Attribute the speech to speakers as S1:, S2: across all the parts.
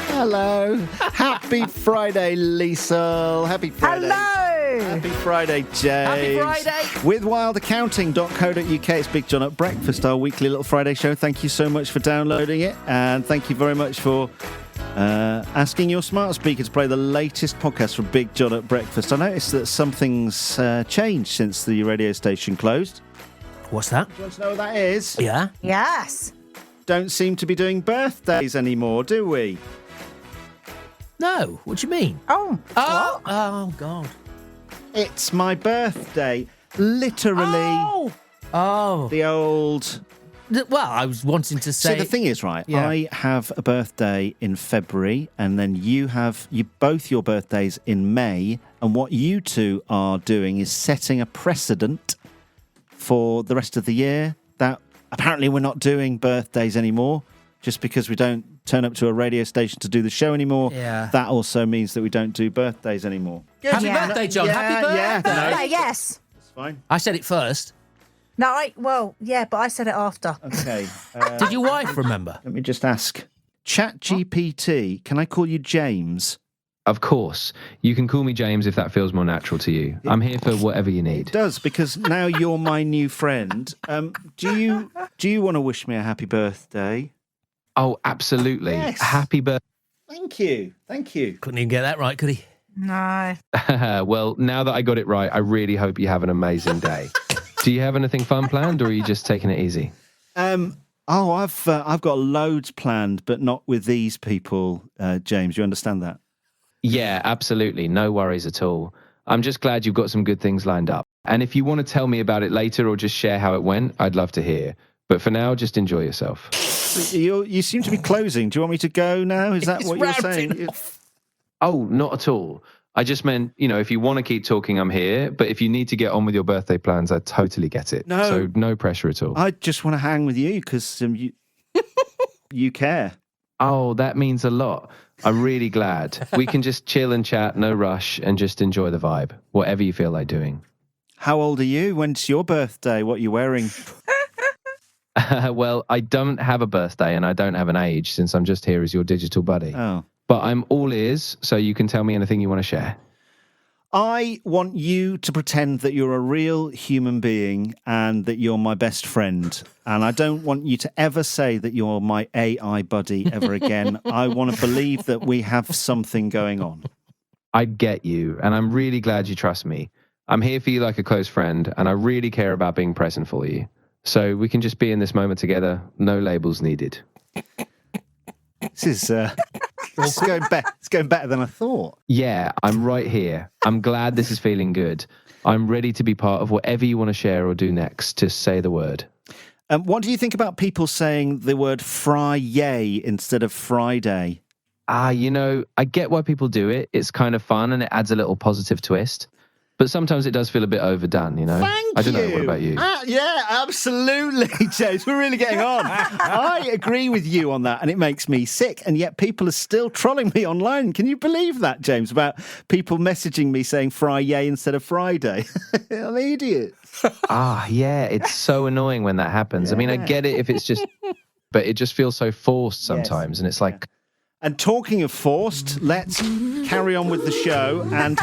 S1: Hello. Happy Friday, Liesl. Happy Friday.
S2: Hello.
S1: Happy Friday, James.
S3: Happy Friday.
S1: With wildaccounting.co.uk, it's Big John at Breakfast, our weekly little Friday show. Thank you so much for downloading it. And thank you very much for asking your smart speaker to play the latest podcast from Big John at Breakfast. I noticed that something's changed since the radio station closed.
S3: What's that?
S1: Do you want to know what that is?
S3: Yeah.
S2: Yes.
S1: Don't seem to be doing birthdays anymore, do we?
S3: No. What do you mean?
S2: Oh.
S3: Oh, God.
S1: It's my birthday. Literally.
S3: Oh.
S1: The old...
S3: Well, I was wanting to say...
S1: So the thing is, right,
S3: Yeah.
S1: I have a birthday in February, and then you have both your birthdays in May, and what you two are doing is setting a precedent for the rest of the year that apparently we're not doing birthdays anymore just because we don't turn up to a radio station to do the show anymore.
S3: Yeah.
S1: That also means that we don't do birthdays anymore.
S3: Happy birthday, John. Happy birthday.
S1: Yeah,
S2: Yes.
S1: That's fine.
S3: I said it first.
S2: No, but I said it after.
S1: Okay.
S3: Did your wife remember?
S1: Let me just ask. ChatGPT, can I call you James?
S4: Of course. You can call me James if that feels more natural to you. I'm here for whatever you
S1: It
S4: need.
S1: does, because now you're my new friend. Do you want to wish me a happy birthday?
S4: Oh, absolutely.
S1: Yes.
S4: Happy birthday.
S1: Thank you.
S3: Couldn't even get that right, could he?
S2: No.
S4: Well, now that I got it right, I really hope you have an amazing day. Do you have anything fun planned, or are you just taking it easy?
S1: I've got loads planned, but not with these people, James. You understand that?
S4: Yeah, absolutely. No worries at all. I'm just glad you've got some good things lined up. And if you want to tell me about it later or just share how it went, I'd love to hear. But for now, just enjoy yourself.
S1: You seem to be closing. Do you want me to go now? Is that what you're saying?
S4: Oh, not at all. I just meant, if you want to keep talking, I'm here. But if you need to get on with your birthday plans, I totally get it.
S1: No.
S4: So no pressure at all.
S1: I just want to hang with you because you care.
S4: Oh, that means a lot. I'm really glad. We can just chill and chat, no rush, and just enjoy the vibe, whatever you feel like doing.
S1: How old are you? When's your birthday? What are you wearing?
S4: Well, I don't have a birthday and I don't have an age since I'm just here as your digital buddy.
S1: Oh.
S4: But I'm all ears, so you can tell me anything you want to share.
S1: I want you to pretend that you're a real human being and that you're my best friend. And I don't want you to ever say that you're my AI buddy ever again. I want to believe that we have something going on.
S4: I get you, and I'm really glad you trust me. I'm here for you like a close friend, and I really care about being present for you. So we can just be in this moment together, no labels needed.
S1: This is it's going better than I thought.
S4: Yeah, I'm right here. I'm glad this is feeling good. I'm ready to be part of whatever you want to share or do next. Just say the word.
S1: What do you think about people saying the word Friday instead of Friday?
S4: I get why people do it. It's kind of fun and it adds a little positive twist. But sometimes it does feel a bit overdone,
S1: Thank
S4: I don't
S1: you.
S4: know. What about you?
S1: Yeah, absolutely, James. We're really getting on. I agree with you on that, and it makes me sick. And yet people are still trolling me online. Can you believe that, James, about people messaging me saying Friday instead of Friday? I'm an idiot.
S4: Yeah, it's so annoying when that happens.
S1: Yeah.
S4: I mean, I get it if it's just, but it just feels so forced sometimes.
S1: Yes.
S4: And it's like...
S1: And talking of forced, let's carry on with the show. And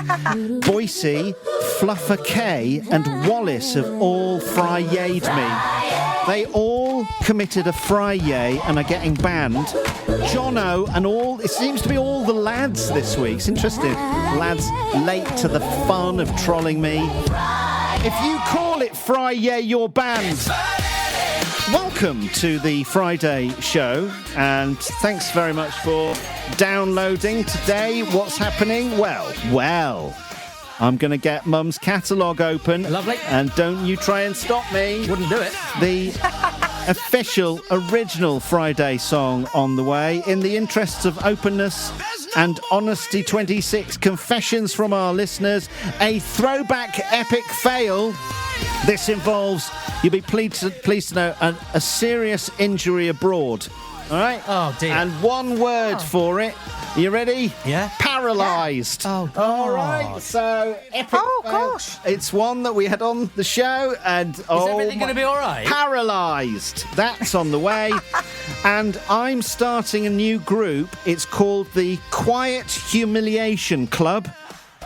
S1: Boise, Fluffer K, and Wallace have all Friday'd me. They all committed a Friday and are getting banned. Jono and it seems to be all the lads this week. It's interesting. Lads late to the fun of trolling me. If you call it Friday, you're banned. Welcome to the Friday show, and thanks very much for downloading today. What's happening? Well, I'm going to get Mum's catalogue open.
S3: Lovely.
S1: And don't you try and stop me.
S3: Wouldn't do it.
S1: The official original Friday song on the way. In the interests of openness and honesty, 26 confessions from our listeners, a throwback epic fail. This involves, you'll be pleased to know, a serious injury abroad. All right?
S3: Oh, dear.
S1: And one word for it. You ready?
S3: Yeah.
S1: Paralysed.
S3: Oh,
S1: All
S3: God.
S1: right. So, epic
S2: Oh,
S1: fail.
S2: gosh.
S1: It's one that we had on the show, and
S3: Is everything going to be all right?
S1: Paralysed. That's on the way. And I'm starting a new group. It's called the Quiet Humiliation Club.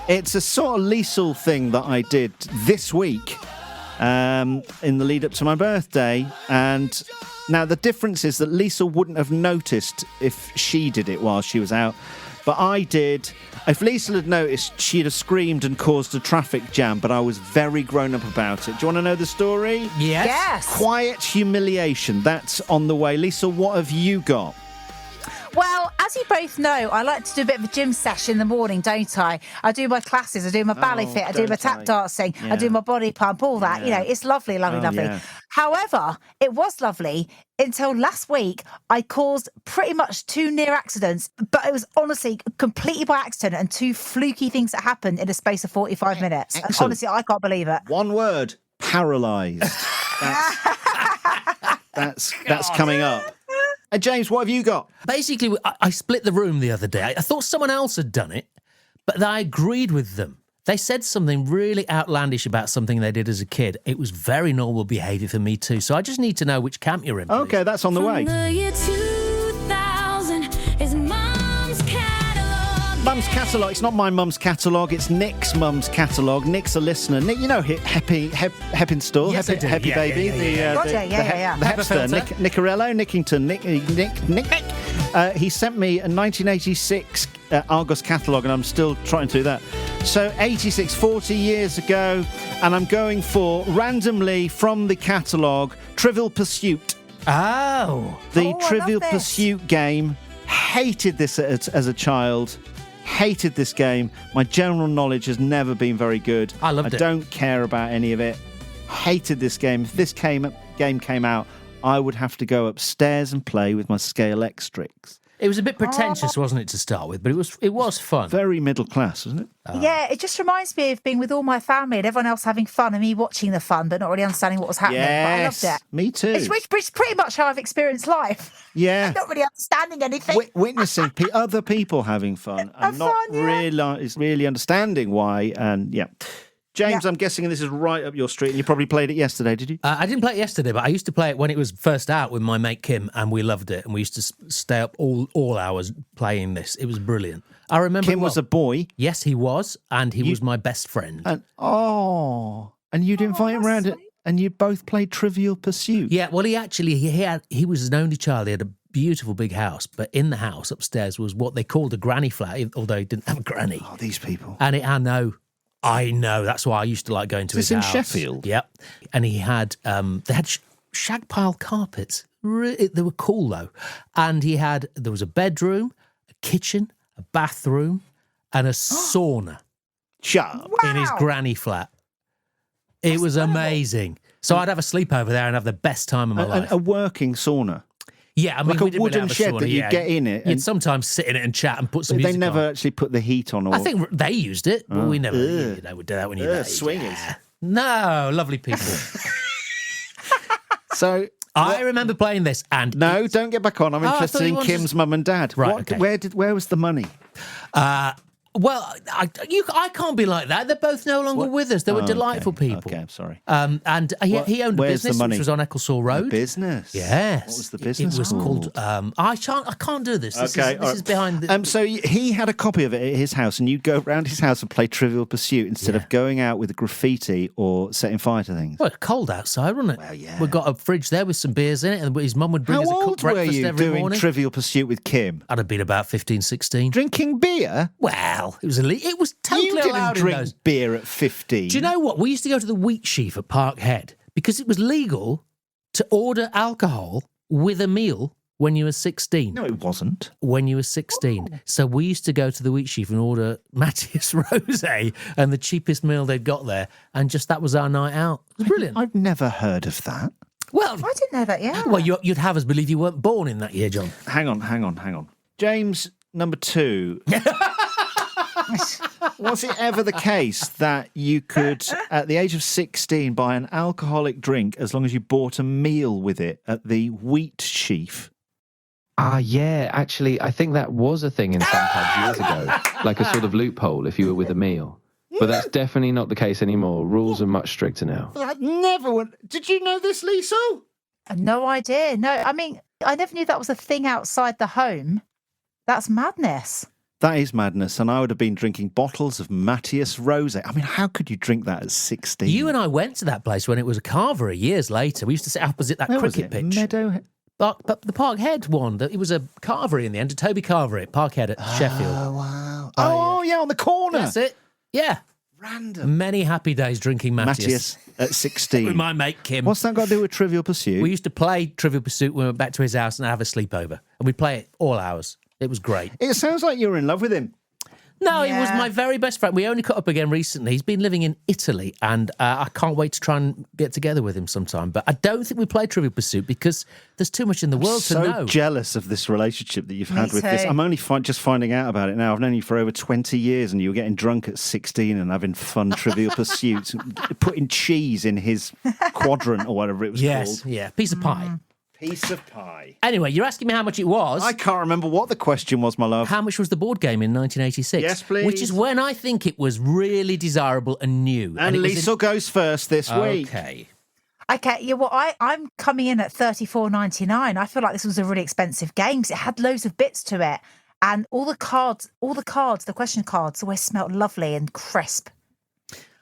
S1: It's a sort of Liesl thing that I did this week in the lead up to my birthday. And now the difference is that Liesl wouldn't have noticed if she did it while she was out. But I did. If Liesl had noticed, she'd have screamed and caused a traffic jam, but I was very grown up about it. Do you want to know the story?
S3: Yes.
S1: Quiet humiliation. That's on the way. Liesl, what have you got?
S2: Well, as you both know, I like to do a bit of a gym session in the morning, don't I? I do my classes, I do my ballet fit, I do my tap dancing, I do my body pump, all that. You know, it's lovely, lovely, lovely.
S1: Yeah.
S2: However, it was lovely until last week. I caused pretty much 2 near accidents, but it was honestly completely by accident and 2 fluky things that happened in a space of 45 minutes. And
S1: Excellent.
S2: honestly, I can't believe it.
S1: One word: paralysed. That's coming up. James, what have you got?
S3: Basically, I split the room the other day. I thought someone else had done it, but I agreed with them. They said something really outlandish about something they did as a kid. It was very normal behaviour for me too. So I just need to know which camp you're in, please.
S1: Okay, that's on the way.
S5: The year 2000 is Mum's Catalogue.
S1: Mum's Catalogue. It's not my mum's catalogue. It's Nick's mum's catalogue. Nick's a listener. Nick, you know Heppin Store,
S3: Yes, I do.
S1: Happy
S3: Yeah,
S1: Baby,
S3: yeah.
S2: Roger, yeah.
S1: the Hepster, Nicorello, Nickington, Nick. He sent me a 1986 Argos catalogue, and I'm still trying to do that. So 86, 40 years ago, and I'm going for randomly from the catalogue, Trivial Pursuit.
S3: Oh.
S1: The
S2: Oh, I
S1: Trivial
S2: love this.
S1: Pursuit game. Hated this as a child. Hated this game. My general knowledge has never been very good.
S3: I loved it.
S1: I don't care about any of it. Hated this game. If this game came out, I would have to go upstairs and play with my Scale X-Tricks.
S3: It was a bit pretentious, wasn't it, to start with? But it was fun.
S1: Very middle class, wasn't it?
S2: Yeah, it just reminds me of being with all my family and everyone else having fun and me watching the fun but not really understanding what was happening. But I loved it.
S1: Me too.
S2: It's pretty much how I've experienced life.
S1: Yeah.
S2: Not really understanding anything.
S1: Witnessing other people having fun and not really understanding why. And yeah. James, I'm guessing this is right up your street, and you probably played it yesterday, did you?
S3: I didn't play it yesterday, but I used to play it when it was first out with my mate Kim, and we loved it. And we used to stay up all hours playing this. It was brilliant. I remember
S1: Kim was a boy.
S3: Yes, he was, and he was my best friend.
S1: And you'd invite him around it, and you both played Trivial Pursuit.
S3: Yeah, well, he was an only child. He had a beautiful big house, but in the house upstairs was what they called a granny flat, although he didn't have a granny.
S1: Oh, these people.
S3: And I know. That's why I used to like going to his
S1: in
S3: house.
S1: Sheffield?
S3: Yep. And he had, they had shag pile carpets. They were cool though. And there was a bedroom, a kitchen, a bathroom, and a sauna
S1: Shut up.
S3: in his granny flat. It was amazing. So I'd have a sleepover there and have the best time of my life.
S1: A working sauna.
S3: Yeah, I mean,
S1: Like a
S3: we didn't really
S1: wooden
S3: have a
S1: shed
S3: sauna,
S1: that you get in it.
S3: You'd
S1: and
S3: sometimes sit in it and chat and put some
S1: they
S3: music
S1: never
S3: on.
S1: actually put the heat on. Or...
S3: I think they used it, but we never would do that when you're
S1: swingers.
S3: Yeah. No, lovely people.
S1: So
S3: I remember playing this and...
S1: no, don't get back on. I'm
S3: I
S1: interested
S3: thought you
S1: in
S3: wanted
S1: Kim's mum and dad.
S3: Right, okay.
S1: Where was the money?
S3: Well, I can't be like that. They're both no longer with us. They were delightful people.
S1: Okay, I'm sorry.
S3: And he owned a
S1: where's the
S3: business
S1: money?
S3: which was on Ecclesall Road.
S1: Business.
S3: Yes.
S1: What was the business
S3: It was called... I can't do this. This is behind the...
S1: So he had a copy of it at his house, and you'd go around his house and play Trivial Pursuit instead of going out with graffiti or setting fire to things.
S3: Well, it's cold outside, wasn't it?
S1: Well, yeah.
S3: We've got a fridge there with some beers in it, and his mum would bring
S1: How
S3: us a
S1: old
S3: cooked
S1: were
S3: breakfast
S1: you
S3: every
S1: doing
S3: morning.
S1: Trivial Pursuit with Kim?
S3: I'd have been about 15, 16.
S1: Drinking beer?
S3: Well, it was totally
S1: You didn't
S3: allowed in
S1: drink
S3: those.
S1: beer at 15.
S3: Do you know what? We used to go to the Wheat Sheaf at Parkhead because it was legal to order alcohol with a meal when you were 16.
S1: No, it wasn't.
S3: When you were 16. So we used to go to the Wheat Sheaf and order Matthias Rosé and the cheapest meal they'd got there. And just that was our night out. It was brilliant.
S1: I've never heard of that.
S3: Well,
S2: I didn't know that, yeah.
S3: well, you'd have us believe you weren't born in that year, John.
S1: Hang on. James, number 2. Was it ever the case that you could, at the age of 16, buy an alcoholic drink as long as you bought a meal with it at the Wheat Sheaf?
S4: Yeah, actually, I think that was a thing in some pubs years ago, like a sort of loophole if you were with a meal. But that's definitely not the case anymore. Rules are much stricter now.
S1: I never would. Did you know this, Liesl?
S2: No idea. No, I mean, I never knew that was a thing outside the home. That's madness.
S1: That is madness. And I would have been drinking bottles of Matthias Rosé. I mean, how could you drink that at 16?
S3: You and I went to that place when it was a carvery years later. We used to sit opposite that
S1: Where was
S3: cricket
S1: it?
S3: pitch.
S1: Meadow.
S3: But the Parkhead one, it was a carvery in the end, a Toby Carvery at Parkhead at Sheffield.
S1: Oh, wow. Oh, yeah, on the corner.
S3: That's it. Yeah.
S1: Random.
S3: Many happy days drinking Matthias.
S1: Matthias at 16.
S3: With my mate Kim.
S1: What's that got to do with Trivial Pursuit?
S3: We used to play Trivial Pursuit when we went back to his house and have a sleepover. And we'd play it all hours. It was great.
S1: It sounds like you were in love with him.
S3: No, he was
S2: Yeah.
S3: my very best friend. We only caught up again recently. He's been living in Italy, and I can't wait to try and get together with him sometime. But I don't think we play Trivial Pursuit because there's too much in the world
S1: So
S3: to know.
S1: jealous of this relationship that you've had with this.
S2: too.
S1: I'm only just finding out about it now. I've known you for over 20 years, and you were getting drunk at 16 and having fun Trivial Pursuits, putting cheese in his quadrant or whatever it was
S3: Yes,
S1: called.
S3: yeah, piece of pie.
S1: Piece of pie.
S3: Anyway, you're asking me how much it was.
S1: I can't remember what the question was, my love.
S3: How much was the board game in 1986?
S1: Yes, please.
S3: Which is when I think it was really desirable and new.
S1: And
S3: it was
S1: Liesl goes first this week.
S3: Okay.
S2: Okay, yeah, well, I'm coming in at $34.99. I feel like this was a really expensive game because it had loads of bits to it. And all the question cards always smelled lovely and crisp.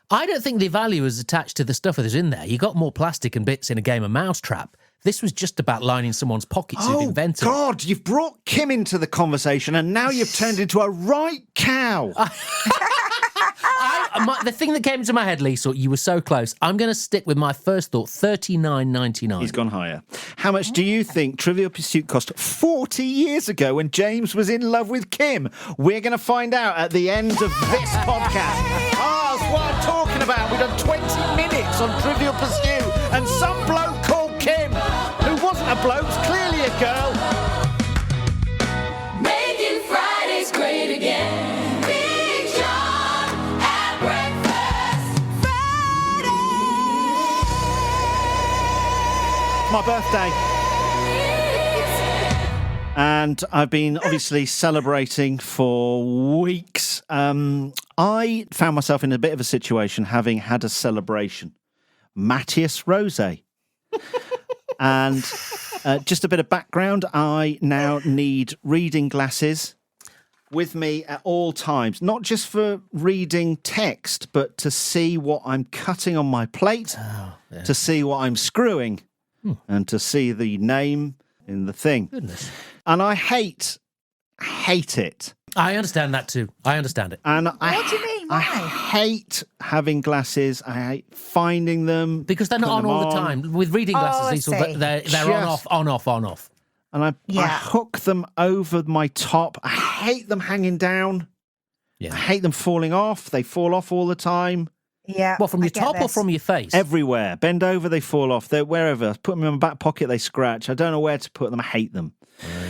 S3: I don't think the value is attached to the stuff that is in there. You got more plastic and bits in a game of Mousetrap. This was just about lining someone's pockets who've invented it.
S1: God, you've brought Kim into the conversation and now you've turned into a right cow.
S3: The thing that came into my head, Liesl, you were so close. I'm going to stick with my first thought, $39.99.
S1: He's gone higher. How much do you think Trivial Pursuit cost 40 years ago when James was in love with Kim? We're going to find out at the end of this podcast. Oh, that's what I'm talking about. We've done 20 minutes on Trivial Pursuit and some bloke called Kim, who wasn't a bloke, was clearly a girl.
S5: Making Fridays great again. Big John at breakfast.
S1: My birthday. And I've been obviously celebrating for weeks. I found myself in a bit of a situation having had a celebration. Matthias Rosé. And just a bit of background, I now need reading glasses with me at all times, not just for reading text, but to see what I'm cutting on my plate, to see what I'm screwing, and to see the name in the thing.
S3: Goodness.
S1: And I hate it.
S3: I understand that too. I understand it.
S1: And
S2: What do you mean?
S1: I
S2: Why?
S1: hate having glasses. I hate finding them.
S3: Because they're not on
S1: putting
S3: all
S1: them
S3: the time. With reading glasses,
S2: I
S3: Liesl,
S2: see.
S3: they're
S1: Just-
S3: on, off, on, off, on, off.
S1: And I
S2: Yeah.
S1: hook them over my top. I hate them hanging down.
S3: Yeah.
S1: I hate them falling off. They fall off all the time.
S2: Yeah.
S3: What, from
S2: I
S3: your
S2: get
S3: top or
S2: this.
S3: from your face?
S1: Everywhere. Bend over, they fall off. They're wherever. Put them in my back pocket, they scratch. I don't know where to put them. I hate them.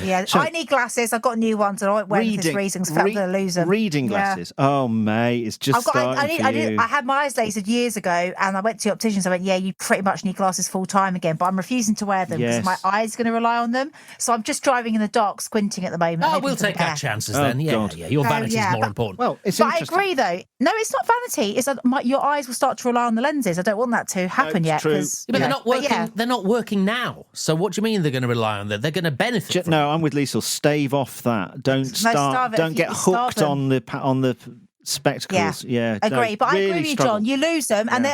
S2: Yeah,
S1: So-
S2: I need glasses. I've got new ones and I won't wear them for this reason because I'm going to lose them.
S1: Reading
S2: Yeah.
S1: glasses. Oh, mate, it's just starting for you.
S2: I had my eyes lasered years ago and I went to the opticians. I went, yeah, you pretty much need glasses full time again, but I'm refusing to wear them because
S1: Yes.
S2: my eyes are going to rely on them. So I'm just driving in the dark, squinting at the moment.
S3: Oh,
S2: hoping
S3: we'll
S2: for the
S3: take our
S2: air.
S3: chances
S1: Oh,
S3: then. Yeah,
S1: God.
S3: yeah. Your
S2: Oh,
S3: vanity
S2: yeah,
S3: is more
S2: but-
S3: important.
S1: Well, it's
S2: But I
S1: interesting.
S2: agree, though. No, it's not vanity. It's that your eyes will start to rely on the lenses. I don't want that to happen
S1: it's
S2: yet.
S1: true.
S2: 'cause,
S3: Yeah, but they're
S2: you know,
S3: not working.
S2: yeah.
S3: They're not working now. So what do you mean they're going to rely on that? They're going to benefit. From
S1: No, I'm with Liesl. Stave off that. Don't
S2: starve it
S1: Don't
S2: if
S1: get
S2: you starve
S1: hooked
S2: them.
S1: on the spectacles. Yeah,
S2: Agree,
S1: don't
S2: but I
S1: really
S2: agree with you,
S1: struggle.
S2: John. You lose them, and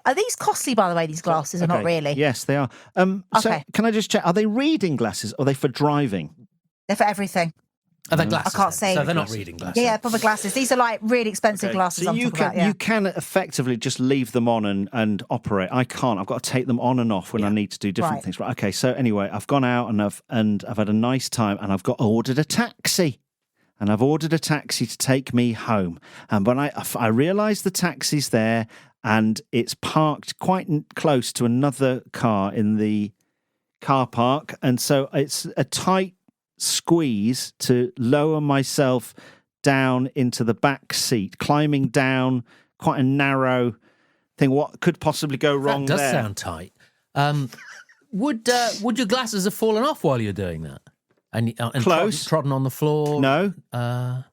S2: are these costly? By the way, these glasses are not
S1: Okay.
S2: really.
S1: Yes, they are. So
S2: Okay.
S1: can I just check? Are they reading glasses or are they for driving?
S2: They're for everything.
S3: Are they glasses?
S2: I can't
S3: then?
S2: say
S3: So they're not
S2: glasses.
S3: reading glasses.
S2: Yeah, proper glasses. These are like really expensive glasses.
S1: So
S2: I'm
S1: you
S2: talking
S1: can
S2: about. Yeah.
S1: you can effectively just leave them on and operate. I can't. I've got to take them on and off when I need to do different
S2: Right.
S1: things. Right. Okay. So anyway, I've gone out and I've had a nice time and I've ordered a taxi. And I've ordered a taxi to take me home. And when I realised the taxi's there and it's parked quite close to another car in the car park. And so it's a tight squeeze to lower myself down into the back seat, climbing down quite a narrow thing. What could possibly go wrong
S3: That does
S1: there?
S3: sound tight. Would your glasses have fallen off while you're doing that? And
S1: Close.
S3: trodden on the floor?
S1: No.
S3: Uh,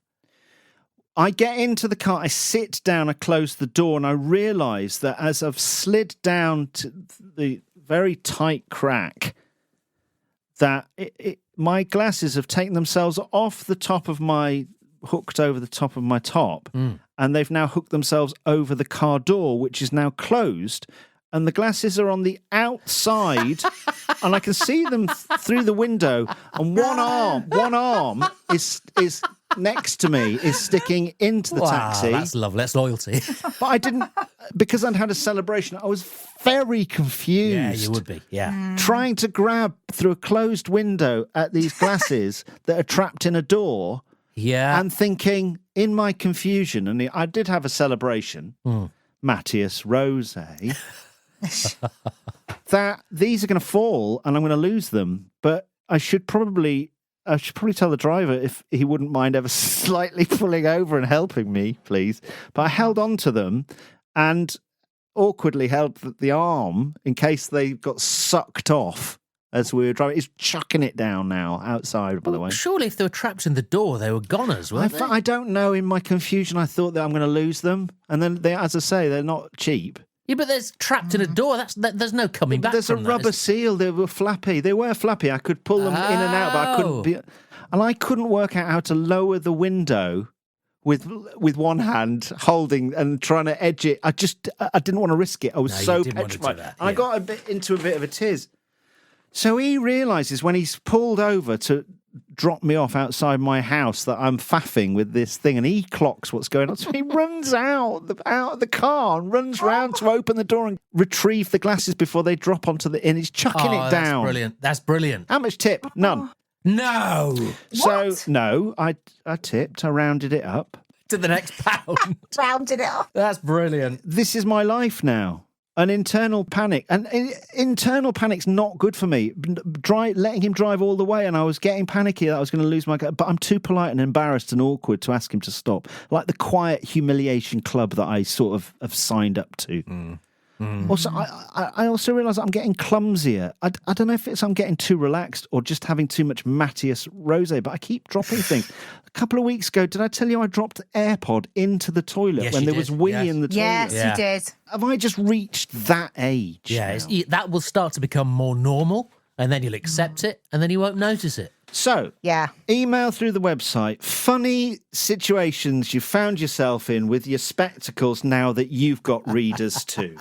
S1: I get into the car, I sit down, I close the door, and I realise that as I've slid down to the very tight crack, that my glasses have taken themselves off the top of my, hooked over the top of my top, and they've now hooked themselves over the car door, which is now closed, and the glasses are on the outside, and I can see them through the window, and one arm is next to me, is sticking into the taxi.
S3: That's lovely. That's loyalty.
S1: But I didn't, because I'd had a celebration, I was very confused.
S3: Yeah, you would be. Yeah.
S1: Trying to grab through a closed window at these glasses that are trapped in a door.
S3: Yeah.
S1: And thinking, in my confusion, and I did have a celebration, Matthias Rose, that these are going to fall and I'm going to lose them. But I should probably tell the driver if he wouldn't mind ever slightly pulling over and helping me, please. But I held on to them and awkwardly held the arm in case they got sucked off as we were driving. He's chucking it down now outside, by the way.
S3: Surely if they were trapped in the door, they were goners, weren't they?
S1: I don't know. In my confusion, I thought that I'm going to lose them. And then, as I say, they're not cheap.
S3: Yeah, but there's trapped in a door. There's no coming back
S1: There's
S3: from
S1: a rubber seal. They were flappy. They were flappy. I could pull them in and out, but I couldn't be... And I couldn't work out how to lower the window with one hand holding and trying to edge it. I didn't want to risk it. I was so petrified. And I got into a bit of a tiz. So he realises when he's pulled over to drop me off outside my house that I'm faffing with this thing, and he clocks what's going on. So he runs out of the car and runs round to open the door and retrieve the glasses before they drop onto the... And he's chucking it down.
S3: That's brilliant. That's brilliant.
S1: How much tip? None.
S3: No.
S1: So, no, I tipped. I rounded it up.
S3: To the next pound.
S2: Rounded it up.
S3: That's brilliant.
S1: This is my life now. An internal panic. And internal panic's not good for me. Letting him drive all the way, and I was getting panicky that I was going to lose my... But I'm too polite and embarrassed and awkward to ask him to stop. Like the quiet humiliation club that I sort of have signed up to. Also, I also realise I'm getting clumsier. I don't know if it's I'm getting too relaxed or just having too much Matthias Rose, but I keep dropping things. A couple of weeks ago, did I tell you I dropped AirPod into the toilet when there was wee in the toilet?
S2: Yes, you did.
S1: Have I just reached that age?
S3: Yeah, that will start to become more normal, and then you'll accept it, and then you won't notice it.
S1: So, email through the website, funny situations you found yourself in with your spectacles now that you've got readers too.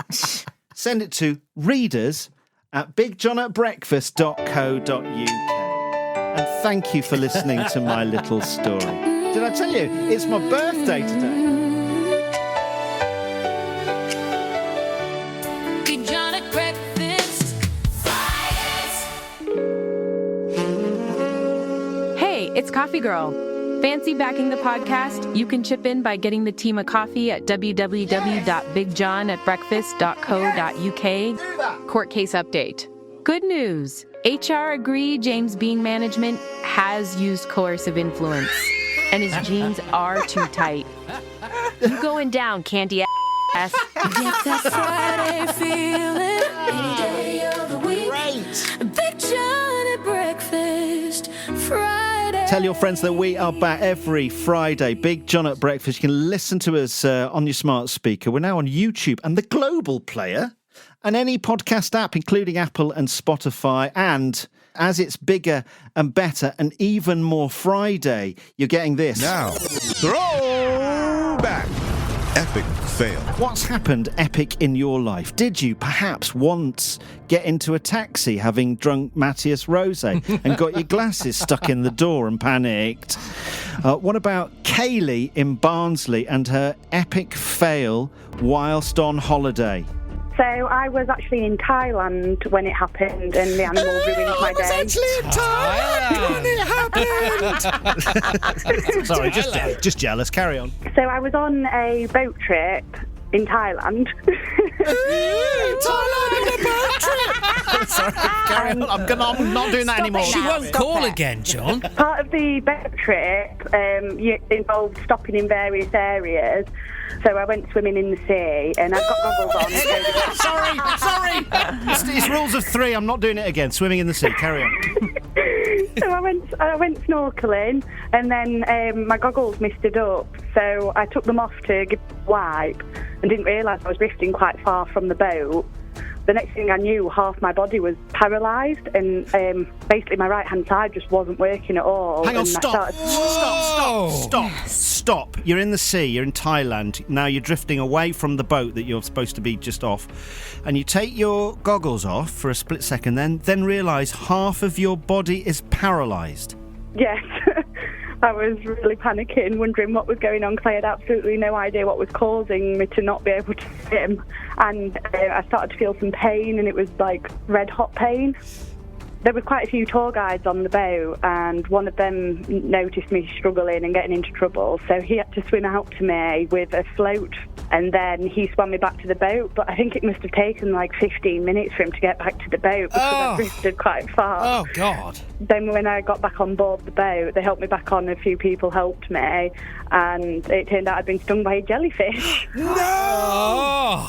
S1: Send it to readers@bigjohnatbreakfast.co.uk. And thank you for listening to my little story. Did I tell you? It's my birthday today.
S5: Big John at breakfast. Fridays.
S6: Hey, it's Coffee Girl. Fancy backing the podcast? You can chip in by getting the team a coffee at www.bigjohnatbreakfast.co.uk. Court case update. Good news. HR agree James Bean management has used coercive influence, and his jeans are too tight. You going down, candy ass.
S5: Get that Friday feeling any day of the week.
S1: Great.
S5: Big John at breakfast. Friday.
S1: Tell your friends that we are back every Friday. Big John at Breakfast. You can listen to us on your smart speaker. We're now on YouTube and the Global Player and any podcast app, including Apple and Spotify. And as it's bigger and better and even more Friday, you're getting this.
S7: Now, throwback. Epic fail.
S1: What's happened epic in your life? Did you perhaps once get into a taxi having drunk Matthias Rose and got your glasses stuck in the door and panicked? What about Kaylee in Barnsley and her epic fail whilst on holiday?
S8: So I was actually in Thailand when it happened, and the animal ruined my day.
S1: I was actually in Thailand when it happened. Sorry, just jealous. Carry on.
S8: So I was on a boat trip in Thailand.
S1: Thailand on a boat trip. Sorry, carry on. I'm not doing that anymore.
S3: She won't call again, John.
S8: Part of the boat trip involved stopping in various areas. So I went swimming in the sea, and I've got goggles on.
S1: Sorry. It's rules of three. I'm not doing it again. Swimming in the sea. Carry on.
S8: So I went snorkeling, and then my goggles misted up. So I took them off to give a wipe, and didn't realise I was drifting quite far from the boat. the next thing I knew, half my body was paralysed, and basically my right-hand side just wasn't working at all.
S1: Hang on,
S8: and
S1: stop. Stop. You're in the sea, you're in Thailand. Now you're drifting away from the boat that you're supposed to be just off. And you take your goggles off for a split second, then realise half of your body is paralysed.
S8: Yes. I was really panicking, wondering what was going on, because I had absolutely no idea what was causing me to not be able to swim. And I started to feel some pain, and it was like red hot pain. There was quite a few tour guides on the boat, and one of them noticed me struggling and getting into trouble, so he had to swim out to me with a float, and then he swam me back to the boat. But I think it must have taken like 15 minutes for him to get back to the boat, because I drifted quite far.
S3: Oh, God.
S8: Then when I got back on board the boat, they helped me back on, a few people helped me, and it turned out I'd been stung by a jellyfish.
S3: No!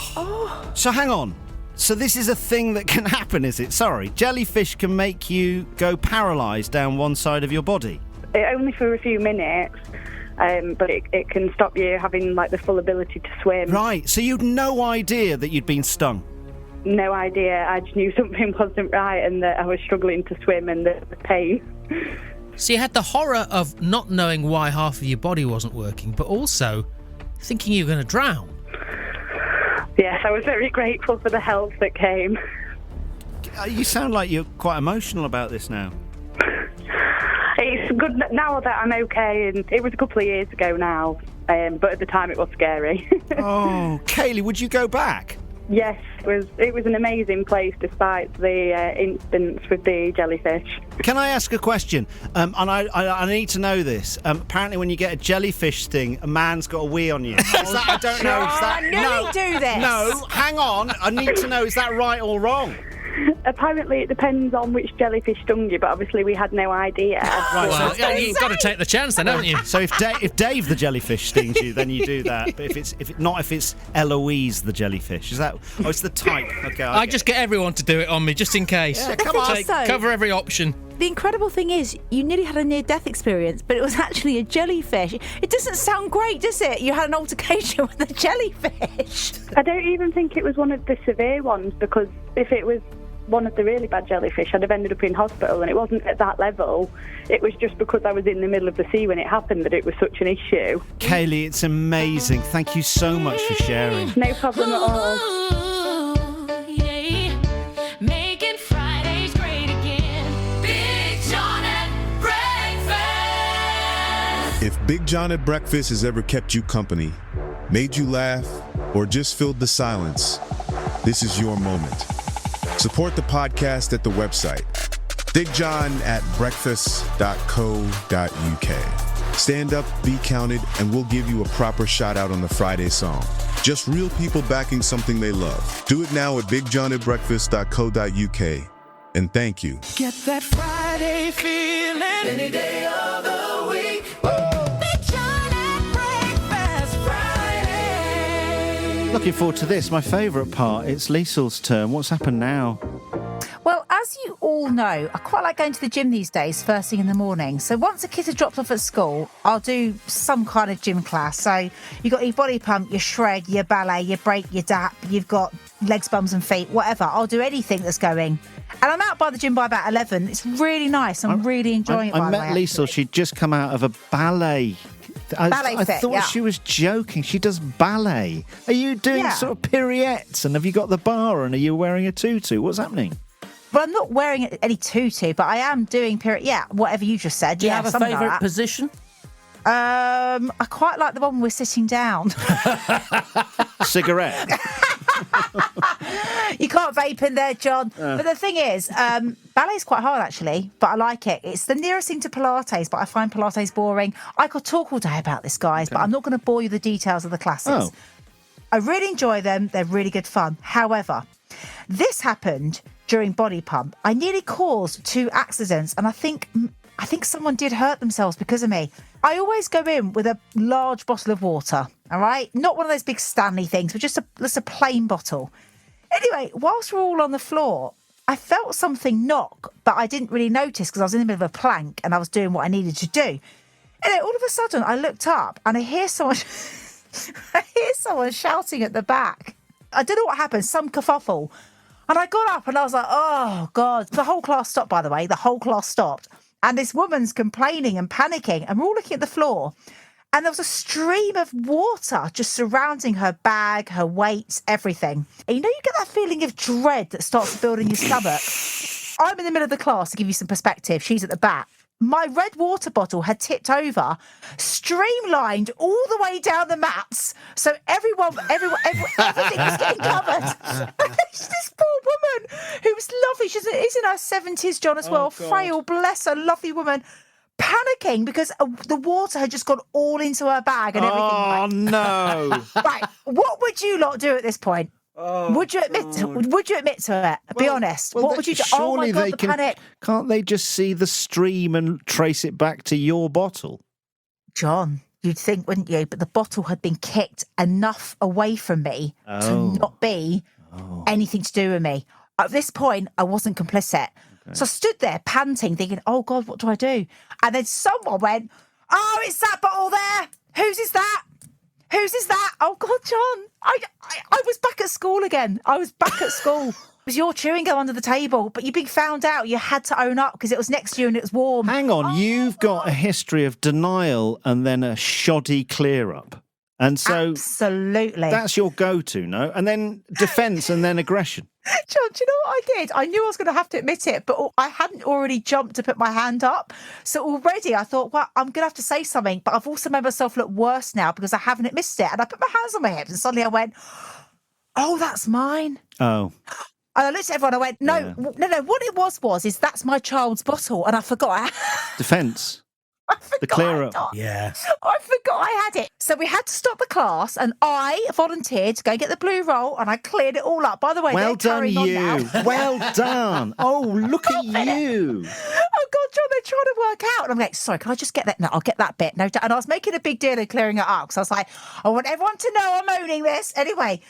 S1: So hang on. So this is a thing that can happen, is it? Sorry. Jellyfish can make you go paralysed down one side of your body?
S8: Only for a few minutes, but it can stop you having like the full ability to swim.
S1: Right, so you'd no idea that you'd been stung?
S8: No idea. I just knew something wasn't right and that I was struggling to swim and the pain.
S3: So you had the horror of not knowing why half of your body wasn't working, but also thinking you were going to drown.
S8: Yes, I was very grateful for the help that came.
S1: You sound like you're quite emotional about this now.
S8: It's good now that I'm okay, and it was a couple of years ago now, but at the time it was scary.
S1: Oh, Kaylee, would you go back?
S8: Yes, it was an amazing place despite the incidents with the jellyfish.
S1: Can I ask a question? And I need to know this. Apparently, when you get a jellyfish sting, a man's got a wee on you. Is that, I don't know. Is that,
S2: I knew he'd do this.
S1: No, hang on. I need to know, is that right or wrong?
S8: Apparently it depends on which jellyfish stung you, but obviously we had no idea.
S1: Right,
S3: Well,
S1: so,
S3: you've got to take the chance then, haven't you?
S1: so if Dave the jellyfish stings you, then you do that. But if it's Eloise the jellyfish, is that? Oh, it's the type. Okay.
S3: I just get everyone to do it on me, just in case.
S1: Yeah, come on.
S3: Cover every option.
S9: The incredible thing is, you nearly had a near-death experience, but it was actually a jellyfish. It doesn't sound great, does it? You had an altercation with a jellyfish.
S8: I don't even think it was one of the severe ones, because if it was one of the really bad jellyfish, I'd have ended up in hospital, and it wasn't at that level. It was just because I was in the middle of the sea when it happened that it was such an issue.
S1: Kaylee, it's amazing. Thank you so much for sharing.
S8: No problem at all.
S5: Making Fridays great again. Big John at breakfast.
S7: If Big John at breakfast has ever kept you company, made you laugh, or just filled the silence, this is your moment. Support the podcast at the website, bigjohnatbreakfast.co.uk. Stand up, be counted, and we'll give you a proper shout out on the Friday song. Just real people backing something they love. Do it now at bigjohnatbreakfast.co.uk. And thank you.
S5: Get that Friday feeling any day of the week. Big John at breakfast Friday.
S1: Looking forward to this. My favourite part. It's Liesl's turn. What's happened now?
S2: Well, as you all know, I quite like going to the gym these days, first thing in the morning. So once the kids are dropped off at school, I'll do some kind of gym class. So you've got your body pump, your shred, your ballet, your break, your dap, you've got legs, bums and feet, whatever. I'll do anything that's going. And I'm out by the gym by about 11. It's really nice. I'm really enjoying it.
S1: I met Liesl. She'd just come out of a ballet. I
S2: fit,
S1: thought
S2: yeah.
S1: she was joking. She does ballet. Are you doing sort of pirouettes? And have you got the bar? And are you wearing a tutu? What's happening?
S2: Well, I'm not wearing any tutu, but I am doing whatever you just said.
S3: Do you have a favourite position?
S2: I quite like the one we're sitting down.
S1: Cigarette.
S2: You can't vape in there, John. But the thing is, ballet's quite hard, actually, but I like it. It's the nearest thing to Pilates, but I find Pilates boring. I could talk all day about this, guys, but I'm not going to bore you with the details of the classes.
S1: Oh.
S2: I really enjoy them. They're really good fun. However, this happened during body pump. I nearly caused 2 accidents, and I think someone did hurt themselves because of me. I always go in with a large bottle of water, all right? Not one of those big Stanley things, but just a plain bottle. Anyway, whilst we're all on the floor, I felt something knock, but I didn't really notice because I was in the middle of a plank and I was doing what I needed to do. And then all of a sudden, I looked up and I hear someone shouting at the back. I don't know what happened, some kerfuffle. And I got up and I was like, oh, God. The whole class stopped, by the way. The whole class stopped. And this woman's complaining and panicking. And we're all looking at the floor. And there was a stream of water just surrounding her bag, her weights, everything. And you know, you get that feeling of dread that starts to build in your stomach. I'm in the middle of the class to give you some perspective. She's at the back. My red water bottle had tipped over, streamlined all the way down the mats. So everything was getting covered. This poor woman who was lovely. She's in her 70s, John, as well. Frail, bless her, lovely woman. Panicking because the water had just gone all into her bag and everything.
S1: Oh, no.
S2: Right. What would you lot do at this point? Would you admit to it? Be honest. What would you do? Oh my God, the panic.
S1: Can't they just see the stream and trace it back to your bottle?
S2: John, you'd think, wouldn't you? But the bottle had been kicked enough away from me to not be anything to do with me. At this point, I wasn't complicit. Okay. So I stood there panting, thinking, oh God, what do I do? And then someone went, oh, it's that bottle there. Whose is that? Whose is that? Oh, God, John. I was back at school again. I was back at school. It was your chewing gum under the table, but you'd been found out. You had to own up because it was next to you and it was warm.
S1: Hang on. You've got a history of denial and then a shoddy clear-up. And so
S2: absolutely,
S1: that's your go-to, no? And then defence and then aggression.
S2: John, do you know what I did? I knew I was going to have to admit it, but I hadn't already jumped to put my hand up. So already I thought, well, I'm going to have to say something, but I've also made myself look worse now because I haven't admitted it. And I put my hands on my hips and suddenly I went, oh, that's mine.
S1: Oh.
S2: And I looked at everyone and I went, no. What it was that's my child's bottle. And I forgot.
S1: Defence.
S2: I forgot.
S1: The clear up.
S3: Yeah.
S2: I forgot I had it. So we had to stop the class and I volunteered to go get the blue roll and I cleared it all up. By the way,
S1: well done, you. Well done. Oh, look at you.
S2: Oh, God, John, they're trying to work out. And I'm like, sorry, can I just get that? No, I'll get that bit. No, and I was making a big deal of clearing it up because I was like, I want everyone to know I'm owning this. Anyway,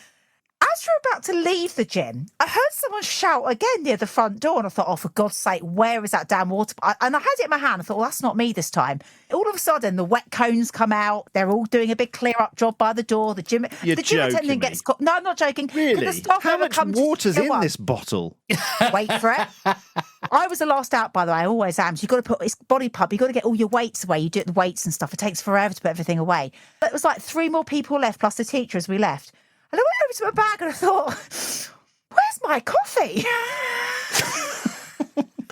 S2: as we're about to leave the gym, I heard someone shout again near the front door and I thought, oh, for God's sake, where is that damn water? And I had it in my hand. I thought, well, that's not me this time. All of a sudden, the wet cones come out. They're all doing a big clear-up job by the door. The gym attendant gets caught. No, I'm not joking.
S1: Really? How much water's in this bottle?
S2: Wait for it. I was the last out, by the way. I always am. So you've got to put it's body pump. You've got to get all your weights away. You do it the weights and stuff. It takes forever to put everything away. But it was like 3 more people left, plus the teacher as we left. And I went over to my bag and I thought, where's my coffee?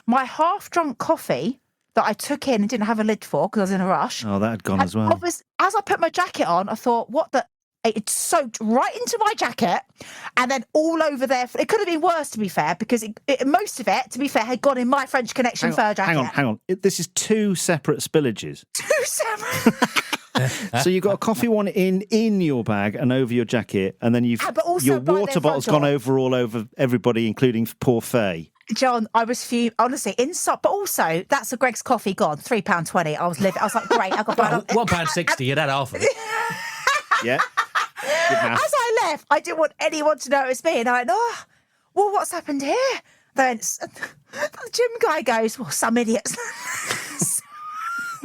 S2: My half-drunk coffee that I took in and didn't have a lid for because I was in a rush.
S1: Oh, that had gone as well.
S2: As I put my jacket on, I thought, it soaked right into my jacket and then all over there. It could have been worse, to be fair, because most of it, to be fair, had gone in my French Connection fur jacket.
S1: Hang on. This is 2 separate spillages.
S2: 2 separate.
S1: So you've got a coffee one in your bag and over your jacket, and then your water bottle's gone all over everybody, including poor Faye.
S2: John, I was honestly inside, but also that's a Greg's coffee gone, £3.20. I was like, great, I got
S3: £1.60. You'd had half of it.
S1: Yeah. Good math.
S2: As I left, I didn't want anyone to notice me, and I went, oh, well, what's happened here? Then the gym guy goes, well, some idiots.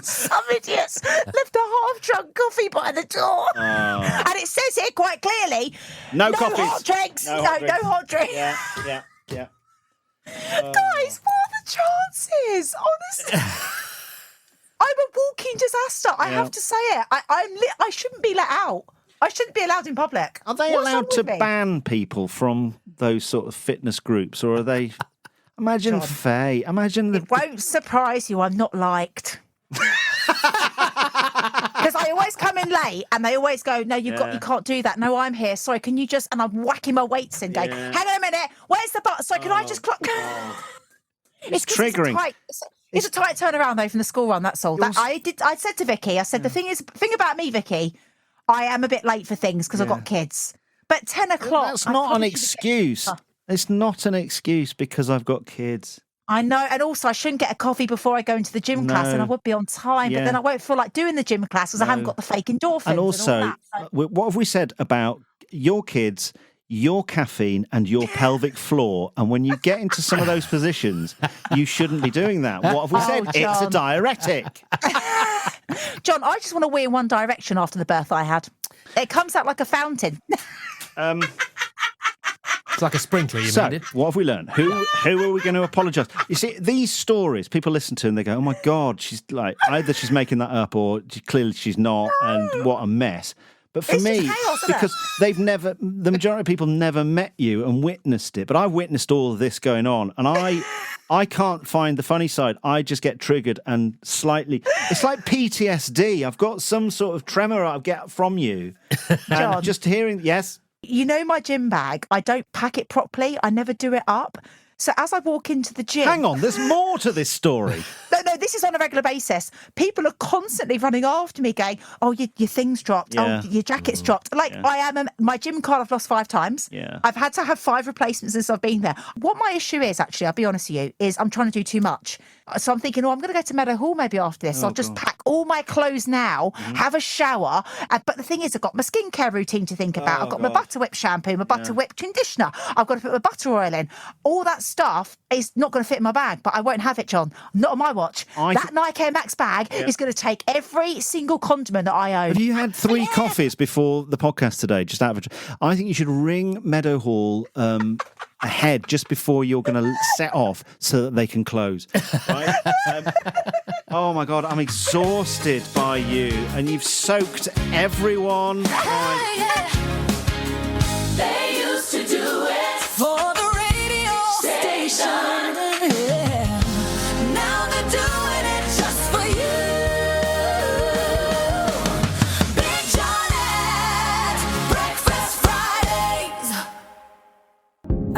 S2: Some idiots left a half-drunk coffee by the door. And it says here quite clearly, no hot drinks. No hot drinks.
S1: Yeah.
S2: Guys, what are the chances? Honestly. I'm a walking disaster. I have to say it. I shouldn't be let out. I shouldn't be allowed in public.
S1: Are they allowed to ban people from those sort of fitness groups, or are they... Imagine Faye.
S2: It won't surprise you I'm not liked. Because I always come in late and they always go, no, you can't do that. No, I'm here. Sorry, can you just... And I'm whacking my weights in going, hang on a minute, where's the button? Sorry, can I just clock...
S1: It's triggering.
S2: It's a tight turnaround though from the school run, that's all. I said to Vicky, the thing about me, Vicky, I am a bit late for things because I've got kids. But 10 o'clock...
S1: That's not an excuse. It's not an excuse because I've got kids.
S2: I know, and also I shouldn't get a coffee before I go into the gym class, and I would be on time, but then I won't feel like doing the gym class because I haven't got the fake endorphins.
S1: And also, what have we said about your kids, your caffeine, and your pelvic floor? And when you get into some of those positions, you shouldn't be doing that. What have we said? It's a diuretic.
S2: John, I just want to wee in one direction after the birth I had. It comes out like a fountain.
S3: It's like a sprinkler, you
S1: So,
S3: needed.
S1: what have we learned? Who are we going to apologise? You see, these stories, people listen to and they go, oh my God, she's like, either she's making that up or clearly she's not, and what a mess. But for
S2: It's just
S1: me,
S2: chaos, isn't it?
S1: because the majority of people never met you and witnessed it, but I've witnessed all of this going on, and I can't find the funny side. I just get triggered and slightly, it's like PTSD. I've got some sort of tremor I get from you.
S2: John.
S1: And just hearing, yes.
S2: You know my gym bag, I don't pack it properly. I never do it up. So as I walk into the gym...
S1: Hang on, there's more to this story.
S2: No, this is on a regular basis. People are constantly running after me going, oh, your thing's dropped.
S1: Yeah.
S2: Oh, your jacket's dropped. Like,
S1: Yeah.
S2: I am... my gym card I've lost 5 times.
S1: Yeah.
S2: I've had to have 5 replacements since I've been there. What my issue is, actually, I'll be honest with you, is I'm trying to do too much. So I'm thinking, I'm going to go to Meadow Hall maybe after this. I'll just pack all my clothes now, have a shower. But the thing is, I've got my skincare routine to think about. I've got my Butter Whip shampoo, my Butter Whip conditioner. I've got to put my butter oil in. All that stuff is not going to fit in my bag, but I won't have it, John. Not on my watch. That Nike Air Max bag is going to take every single condiment that I own.
S1: Have you had 3 coffees before the podcast today? Just out of I think you should ring Meadow Hall ahead just before you're going to set off so that they can close. Right? Oh my God, I'm exhausted by you, and you've soaked everyone.
S5: They used to do it for the radio station. Yeah. Now they're doing it just for you. Big John's Breakfast Fridays.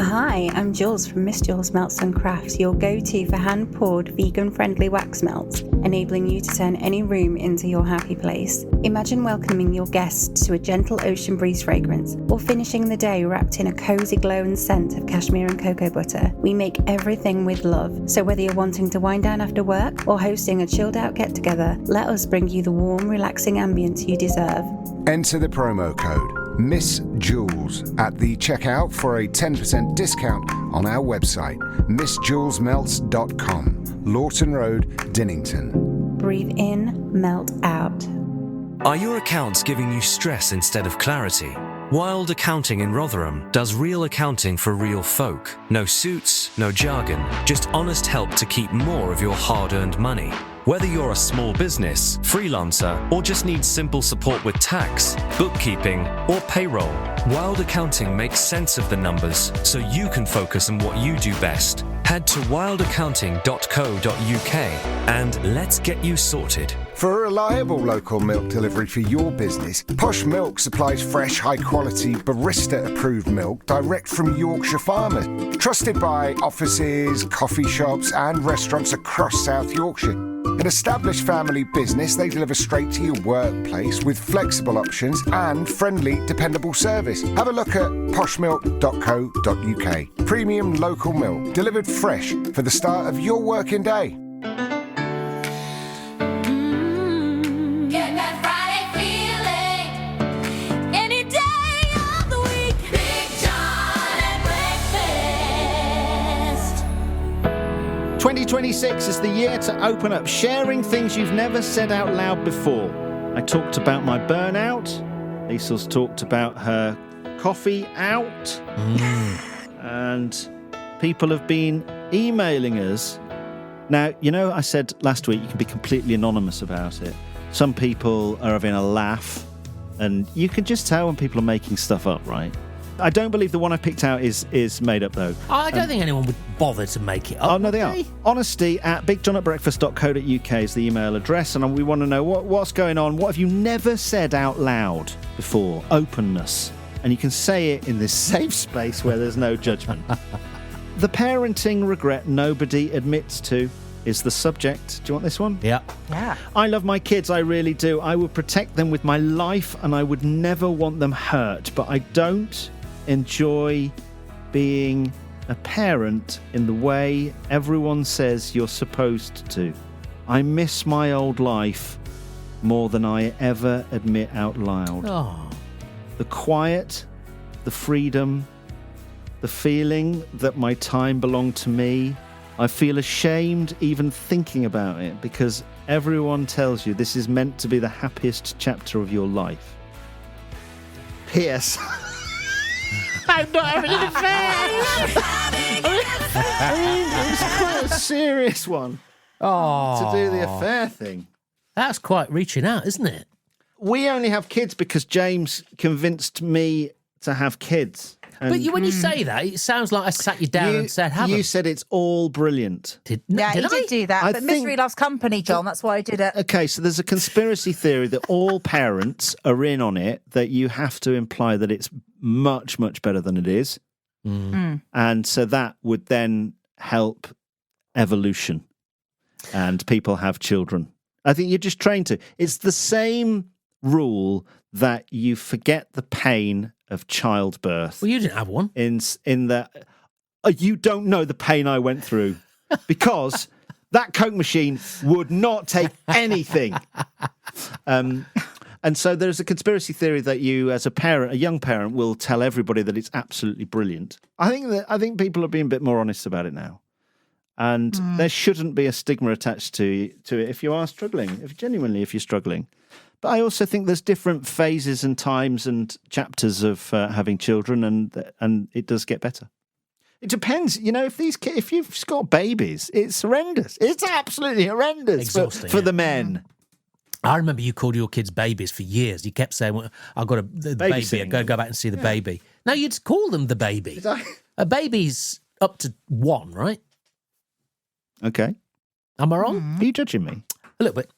S10: Hi, I'm Jules from Miss Jules Melts and Crafts, your go-to for hand-poured, vegan-friendly wax melts, enabling you to turn any room into your happy place. Imagine welcoming your guests to a gentle ocean breeze fragrance, or finishing the day wrapped in a cozy glow and scent of cashmere and cocoa butter. We make everything with love, so whether you're wanting to wind down after work or hosting a chilled-out get-together, let us bring you the warm, relaxing ambience you deserve.
S11: Enter the promo code Miss Jules at the checkout for a 10% discount on our website, missjulesmelts.com, Lawton Road, Dinnington.
S10: Breathe in, melt out.
S12: Are your accounts giving you stress instead of clarity? Wild Accounting in Rotherham does real accounting for real folk. No suits, no jargon, just honest help to keep more of your hard-earned money. Whether you're a small business, freelancer, or just need simple support with tax, bookkeeping, or payroll, Wild Accounting makes sense of the numbers so you can focus on what you do best. Head to wildaccounting.co.uk and let's get you sorted.
S11: For a reliable local milk delivery for your business, Posh Milk supplies fresh, high-quality, barista-approved milk direct from Yorkshire farmers. Trusted by offices, coffee shops and restaurants across South Yorkshire. An established family business, they deliver straight to your workplace with flexible options and friendly, dependable service. Have a look at poshmilk.co.uk. Premium local milk, delivered fresh for the start of your working day.
S5: Get that Friday feeling any day of the week. Big John at breakfast.
S1: 2026 is the year to open up, sharing things you've never said out loud before. I talked about my burnout. Liesl's talked about her coffee out. And people have been emailing us. Now, you know, I said last week you can be completely anonymous about it. Some people are having a laugh, and you can just tell when people are making stuff up, right? I don't believe the one I picked out is made up, though.
S3: I don't think anyone would bother to make it up.
S1: Oh, no, they are. Honesty at bigjohnatbreakfast.co.uk is the email address, and we want to know what's going on. What have you never said out loud before? Openness. And you can say it in this safe space where there's no judgment. The parenting regret nobody admits to is the subject. Do you want this one?
S3: Yeah.
S2: Yeah.
S1: I love my kids, I really do. I would protect them with my life and I would never want them hurt, but I don't enjoy being a parent in the way everyone says you're supposed to. I miss my old life more than I ever admit out loud.
S3: Oh.
S1: The quiet, the freedom, the feeling that my time belonged to me. I feel ashamed even thinking about it because everyone tells you this is meant to be the happiest chapter of your life. P.S. I'm not having an affair. It's quite a serious one
S3: Oh,
S1: to do the affair thing.
S3: That's quite reaching out, isn't it?
S1: We only have kids because James convinced me to have kids.
S3: But when you say that, it sounds like I sat you down and said, have
S1: You
S3: them.
S1: said it's all brilliant.
S2: Yeah,
S3: did
S2: he did do that.
S1: I
S2: But
S1: think-
S2: misery loves company, John. That's why I did it.
S1: Okay, so there's a conspiracy theory that all parents are in on it, that you have to imply that it's much, much better than it is. And so that would then help evolution and people have children. I think you're just trained to. It's the same rule that you forget the pain of childbirth.
S3: Well, you didn't have one.
S1: In that you don't know the pain I went through because that Coke machine would not take anything. And so there's a conspiracy theory that you, as a young parent, will tell everybody that it's absolutely brilliant. I think people are being a bit more honest about it now, and there shouldn't be a stigma attached to it if you are struggling, if you're struggling. But I also think there's different phases and times and chapters of having children, and it does get better. It depends, if you've got babies, it's horrendous. It's absolutely horrendous
S3: Exhausting,
S1: for the men.
S3: I remember you called your kids babies for years. You kept saying, well, I've got the baby. I've got to go back and see the baby. No, you'd call them the baby.
S1: Did I?
S3: A baby's up to 1, right?
S1: Okay.
S3: Am I wrong?
S1: Are you judging me?
S3: A little bit.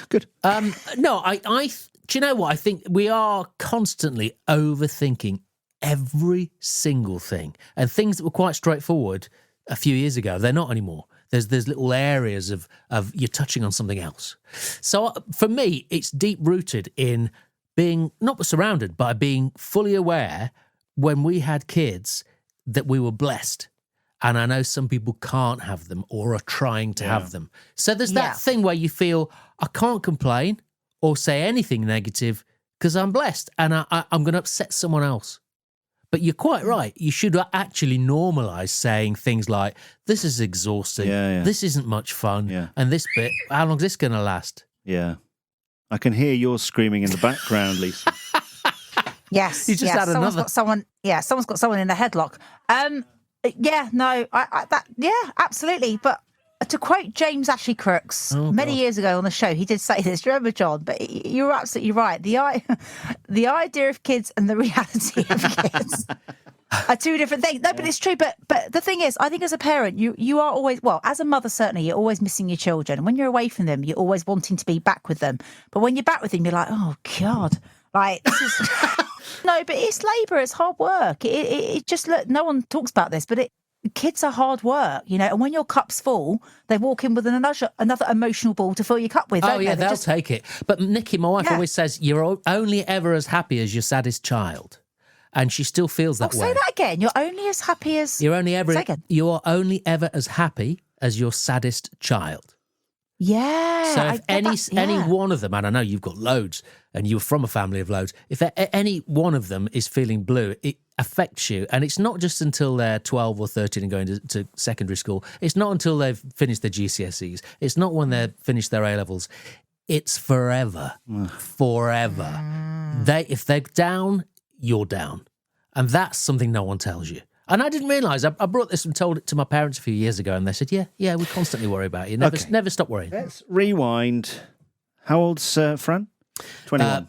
S1: Good.
S3: No, do you know what? I think we are constantly overthinking every single thing. And things that were quite straightforward a few years ago, they're not anymore. There's little areas of you're touching on something else. So for me, it's deep rooted in being not surrounded, but being fully aware when we had kids that we were blessed. And I know some people can't have them or are trying to have them. So there's that thing where you feel, I can't complain or say anything negative because I'm blessed and I'm going to upset someone else. But you're quite right. You should actually normalise saying things like, this is exhausting, this isn't much fun, and this bit, how long is this going to last?
S1: Yeah. I can hear yours screaming in the background, Lisa.
S2: Yes.
S3: You just had
S2: someone's
S3: another.
S2: got someone. Yeah, someone's got someone in a headlock. Absolutely. But to quote James Ashley Crooks many years ago on the show, he did say this. Do you remember, John? But you're absolutely right. The idea of kids and the reality of kids are two different things. No, but it's true. But the thing is, I think as a parent, you are always, well, as a mother, certainly, you're always missing your children. When you're away from them, you're always wanting to be back with them. But when you're back with them, you're like, oh, God. Like, this is... No, but it's labour. It's hard work. It just, look, no one talks about this, but kids are hard work, and when your cup's full, they walk in with another emotional ball to fill your cup with.
S3: Oh, yeah, they'll take it. But Nikki, my wife, always says, you're only ever as happy as your saddest child. And she still feels that way.
S2: Say that again. You're only as happy as...
S3: You are only ever as happy as your saddest child.
S2: Yeah.
S3: So if any one of them, and I know you've got loads, and you're from a family of loads, if any one of them is feeling blue, it affects you. And it's not just until they're 12 or 13 and going to secondary school. It's not until they've finished their GCSEs. It's not when they've finished their A-levels. It's forever. Forever. If they're down, you're down. And that's something no one tells you. And I didn't realise. I brought this and told it to my parents a few years ago, and they said, yeah, we constantly worry about you. Never stop worrying.
S1: Let's rewind. How old's Fran? 21.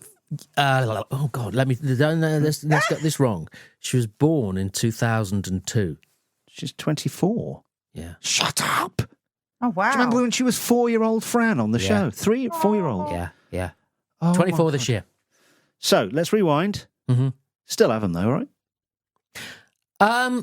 S3: Oh, God, let's get this wrong. She was born in 2002.
S1: She's 24.
S3: Yeah.
S1: Shut up.
S2: Oh, wow.
S1: Do you remember when she was 4-year-old Fran on the show? 4-year-old?
S3: Yeah.
S1: Oh,
S3: 24 this year.
S1: So, let's rewind.
S3: Mm-hmm.
S1: Still have them, though, right?
S3: I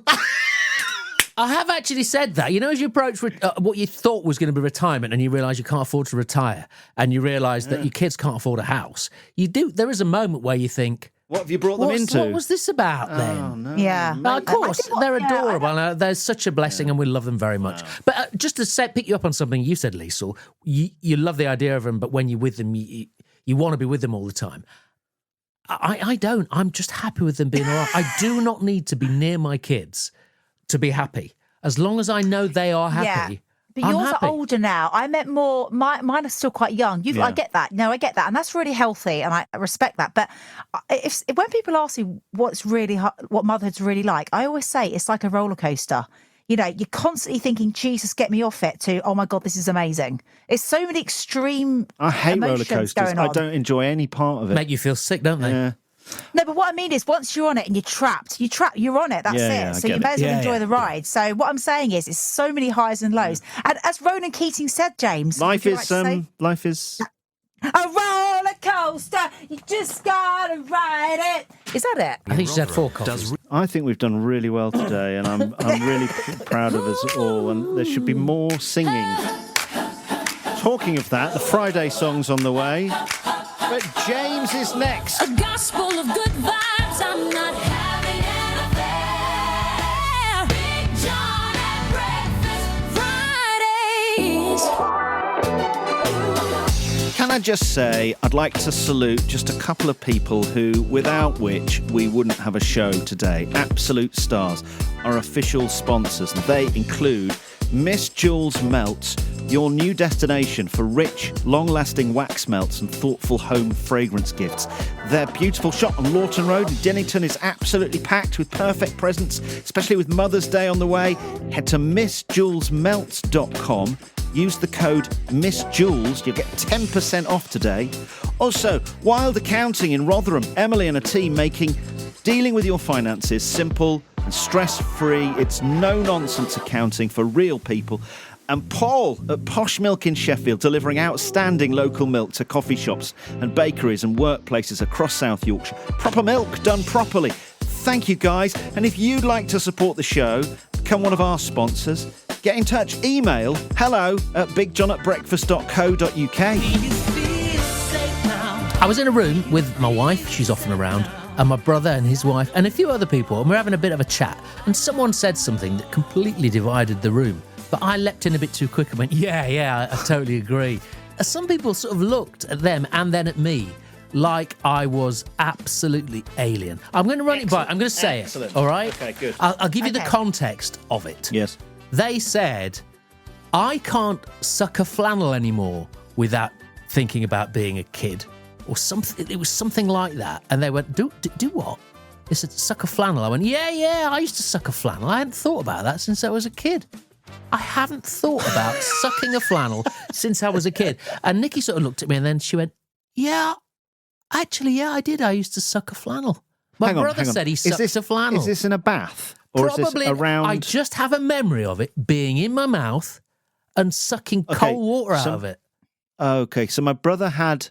S3: have actually said that. As you approach what you thought was going to be retirement and you realise you can't afford to retire and you realise that your kids can't afford a house, there is a moment where you think,
S1: what have you brought them into?
S3: What was this about then?
S1: Oh, no.
S2: Yeah.
S3: Of course, they're adorable. They're such a blessing and we love them very much. But just to pick you up on something you said, Liesl, you love the idea of them, but when you're with them, you want to be with them all the time. I don't. I'm just happy with them being all right. I do not need to be near my kids to be happy. As long as I know they are happy,
S2: But
S3: I'm
S2: yours
S3: happy.
S2: are older now. I meant more. Mine are still quite young. I get that. No, I get that, and that's really healthy, and I respect that. But if when people ask me what motherhood's really like, I always say it's like a roller coaster. You know, you're constantly thinking, Jesus, get me off it, to, oh my God, this is amazing. It's so many extreme
S1: I hate roller
S2: emotions
S1: coasters.
S2: going on.
S1: I don't enjoy any part of it.
S3: Make you feel sick, don't they?
S1: Yeah.
S2: No, but what I mean is once you're on it and you're trapped, you're on it. That's
S1: Yeah,
S2: it.
S1: I
S2: So you
S1: get
S2: may
S1: it.
S2: as well
S3: Yeah,
S2: enjoy
S3: yeah,
S2: the ride. So what I'm saying is it's so many highs and lows. And as Ronan Keating said, James,
S1: Life
S2: would you like to say?
S1: life is
S2: A roller coaster, you just gotta ride it. Is that it?
S3: I think she's had 4 coffees.
S1: I think we've done really well today, and I'm really proud of us all. And there should be more singing. Talking of that, the Friday song's on the way, but James is next.
S5: A gospel of good vibes. I'm not having an affair. Big John at Breakfast Fridays.
S1: Can I just say, I'd like to salute just a couple of people who, without which we wouldn't have a show today. Absolute stars, our official sponsors. They include Miss Jules Melts, your new destination for rich, long-lasting wax melts and thoughtful home fragrance gifts. Their beautiful shop on Lawton Road in Dennington is absolutely packed with perfect presents, especially with Mother's Day on the way. Head to missjulesmelts.com. Use the code MissJules. You'll get 10% off today. Also, Wild Accounting in Rotherham. Emily and a team making dealing with your finances simple and stress-free. It's no-nonsense accounting for real people. And Paul at Posh Milk in Sheffield, delivering outstanding local milk to coffee shops and bakeries and workplaces across South Yorkshire. Proper milk done properly. Thank you, guys. And if you'd like to support the show, become one of our sponsors, get in touch. Email hello@bigjohnatbreakfast.co.uk.
S3: I was in a room with my wife, she's often around, and my brother and his wife, and a few other people, and we're having a bit of a chat. And someone said something that completely divided the room. But I leapt in a bit too quick and went, yeah, I totally agree. Some people sort of looked at them and then at me like I was absolutely alien. I'm going to run it by, I'm going to say it, all right?
S1: Okay, good.
S3: I'll give you the context of it.
S1: Yes.
S3: They said, I can't suck a flannel anymore without thinking about being a kid. Or something. It was something like that. And they went, do what? They said, suck a flannel. I went, yeah, I used to suck a flannel. I hadn't thought about that since I was a kid. I haven't thought about sucking a flannel since I was a kid. And Nikki sort of looked at me and then she went, yeah, actually, I did. I used to suck a flannel. My brother said he sucked a flannel.
S1: Is this in a bath? Or
S3: Probably.
S1: is this around?
S3: I just have a memory of it being in my mouth and sucking cold water out of it.
S1: Okay, so my brother had,